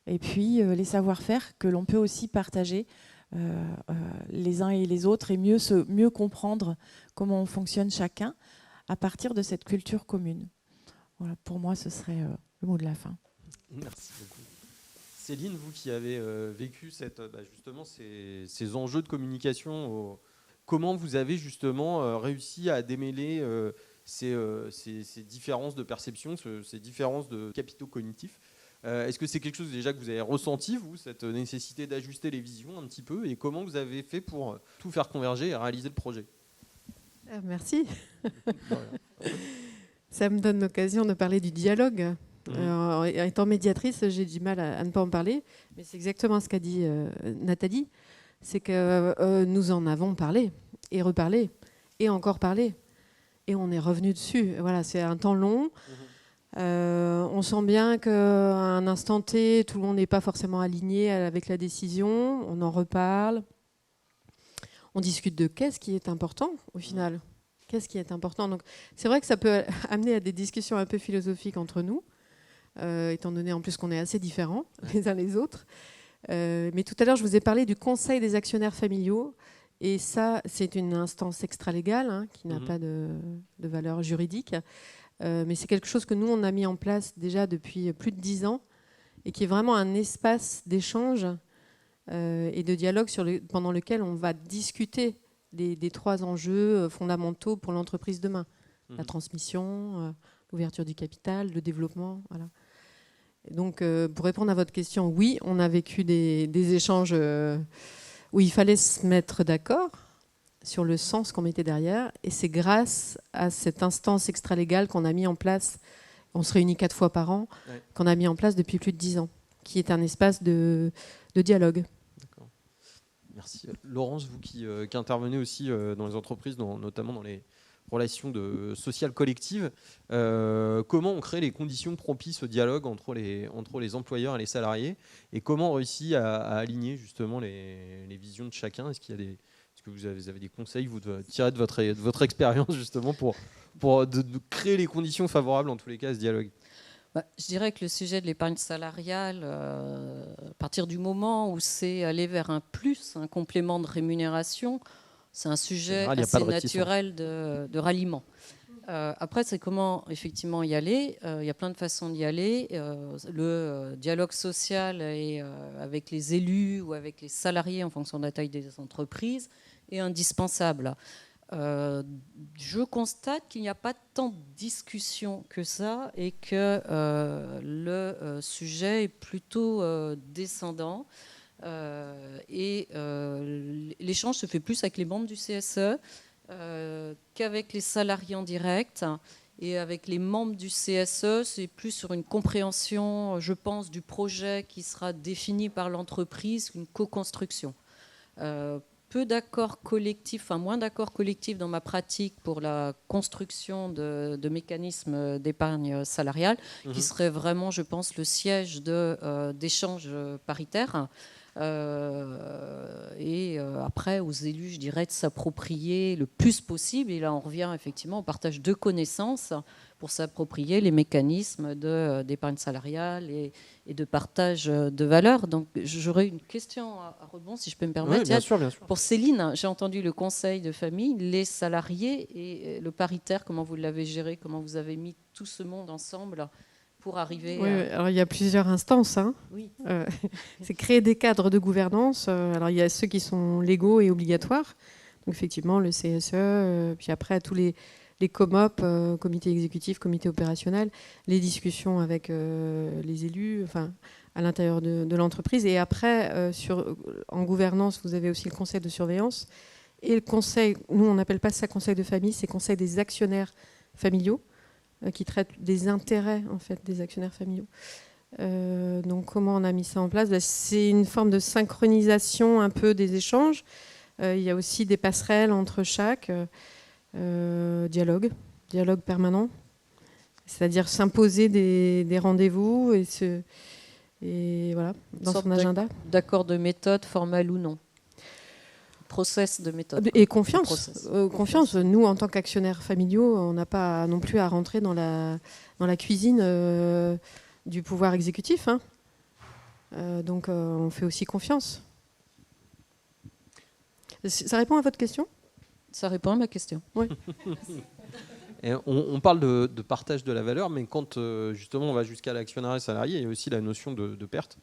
et puis les savoir-faire que l'on peut aussi partager les uns et les autres, et mieux comprendre comment on fonctionne chacun à partir de cette culture commune. Voilà, pour moi, ce serait le mot de la fin. Merci beaucoup. Céline, vous qui avez vécu justement ces enjeux de communication, comment vous avez justement réussi à démêler ces différences de perception, ces différences de capitaux cognitifs? Est-ce que c'est quelque chose déjà que vous avez ressenti, vous, cette nécessité d'ajuster les visions un petit peu, et comment vous avez fait pour tout faire converger et réaliser le projet? Merci. Ça me donne l'occasion de parler du dialogue. Étant médiatrice, j'ai du mal à ne pas en parler, mais c'est exactement ce qu'a dit Nathalie, c'est que nous en avons parlé et reparlé et encore parlé, et on est revenu dessus. Voilà, c'est un temps long. On sent bien qu'à un instant T, tout le monde n'est pas forcément aligné avec la décision. On en reparle. On discute de qu'est-ce qui est important au final. Qu'est-ce qui est important. Donc, c'est vrai que ça peut amener à des discussions un peu philosophiques entre nous, étant donné en plus qu'on est assez différents les uns les autres. Mais tout à l'heure, je vous ai parlé du Conseil des actionnaires familiaux. Et ça, c'est une instance extralégale qui n'a pas de valeur juridique. Mais c'est quelque chose que nous, on a mis en place déjà depuis plus de 10 ans et qui est vraiment un espace d'échange et de dialogue pendant lequel on va discuter des 3 enjeux fondamentaux pour l'entreprise demain. La transmission, l'ouverture du capital, le développement. Voilà. Et donc, pour répondre à votre question, oui, on a vécu des échanges où il fallait se mettre d'accord sur le sens qu'on mettait derrière. Et c'est grâce à cette instance extralégale qu'on a mis en place, on se réunit 4 fois par an, qu'on a mis en place depuis plus de 10 ans, qui est un espace de dialogue. D'accord. Merci. Laurence, vous qui intervenez aussi dans les entreprises, notamment dans les relations sociales collectives, comment on crée les conditions propices au dialogue entre les employeurs et les salariés, et comment on réussit à aligner justement les visions de chacun? Est-ce que vous avez des conseils, vous, tirés de votre expérience justement pour de créer les conditions favorables en tous les cas à ce dialogue? Je dirais que le sujet de l'épargne salariale, à partir du moment où c'est aller vers un complément de rémunération, c'est un sujet assez naturel de ralliement. Après, c'est comment effectivement y aller. Il y a plein de façons d'y aller. Le dialogue social avec les élus ou avec les salariés en fonction de la taille des entreprises est indispensable. Je constate qu'il n'y a pas tant de discussion que ça et que le sujet est plutôt descendant. L'échange se fait plus avec les membres du CSE qu'avec les salariés en direct. Et avec les membres du CSE, c'est plus sur une compréhension, je pense, du projet qui sera défini par l'entreprise, une co-construction. Peu d'accords collectifs, enfin moins d'accords collectifs dans ma pratique pour la construction de mécanismes d'épargne salariale, qui serait vraiment, je pense, le siège d'échanges paritaires. Après, aux élus, je dirais, de s'approprier le plus possible. Et là, on revient effectivement au partage de connaissances pour s'approprier les mécanismes d'épargne salariale et de partage de valeur. Donc, j'aurais une question à rebond, si je peux me permettre. Oui, bien sûr, bien sûr. Pour Céline, j'ai entendu le conseil de famille, les salariés et le paritaire. Comment vous l'avez géré? Comment vous avez mis tout ce monde ensemble pour arriver Oui, à... alors il y a plusieurs instances. Hein. Oui. C'est créer des cadres de gouvernance. Alors il y a ceux qui sont légaux et obligatoires. Donc effectivement, le CSE, puis après tous les COMOP, comité exécutif, comité opérationnel, les discussions avec les élus, enfin, à l'intérieur de l'entreprise. Et après, en gouvernance, vous avez aussi le conseil de surveillance. Et le conseil, nous on n'appelle pas ça conseil de famille, c'est conseil des actionnaires familiaux, qui traite des intérêts en fait, des actionnaires familiaux. Donc comment on a mis ça en place? C'est une forme de synchronisation un peu des échanges. Il y a aussi des passerelles entre chaque, dialogue permanent, c'est-à-dire s'imposer des rendez-vous et voilà, dans son agenda. D'accord de méthode, formel ou non? Process de méthode. Et confiance. Confiance. Nous, en tant qu'actionnaires familiaux, on n'a pas non plus à rentrer dans la cuisine du pouvoir exécutif. Hein. Donc, on fait aussi confiance. Ça répond à votre question? Ça répond à ma question. Oui. Et on parle de partage de la valeur, mais quand justement on va jusqu'à l'actionnariat salarié, il y a aussi la notion de perte,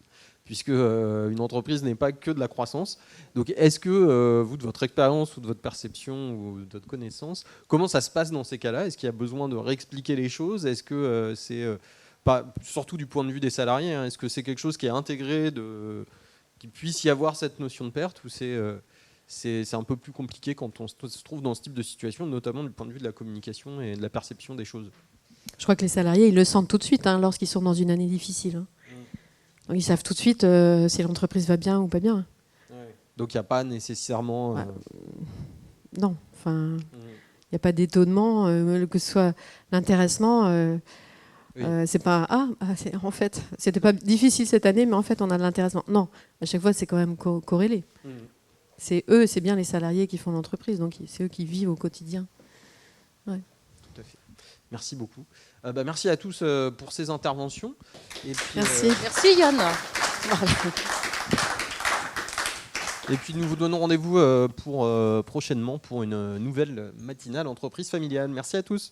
puisque une entreprise n'est pas que de la croissance. Donc est-ce que vous, de votre expérience ou de votre perception ou de votre connaissance, comment ça se passe dans ces cas-là? Est-ce qu'il y a besoin de réexpliquer les choses? Est-ce que c'est, pas, surtout du point de vue des salariés, hein, est-ce que c'est quelque chose qui est intégré, qu'il puisse y avoir cette notion de perte, ou c'est un peu plus compliqué quand on se trouve dans ce type de situation, notamment du point de vue de la communication et de la perception des choses? Je crois que les salariés, ils le sentent tout de suite hein, lorsqu'ils sont dans une année difficile. Hein. Donc, ils savent tout de suite si l'entreprise va bien ou pas bien. Ouais. Donc il n'y a pas nécessairement... Non, enfin, il n'y a pas d'étonnement, que ce soit l'intéressement. Oui. C'est pas en fait, c'était pas difficile cette année, mais en fait, on a de l'intéressement. Non, à chaque fois, c'est quand même corrélé. C'est eux, c'est bien les salariés qui font l'entreprise, donc c'est eux qui vivent au quotidien. Ouais. Tout à fait. Merci beaucoup. Merci à tous pour ces interventions. Et puis, merci. Merci Yann. Et puis nous vous donnons rendez-vous prochainement pour une nouvelle matinale entreprise familiale. Merci à tous.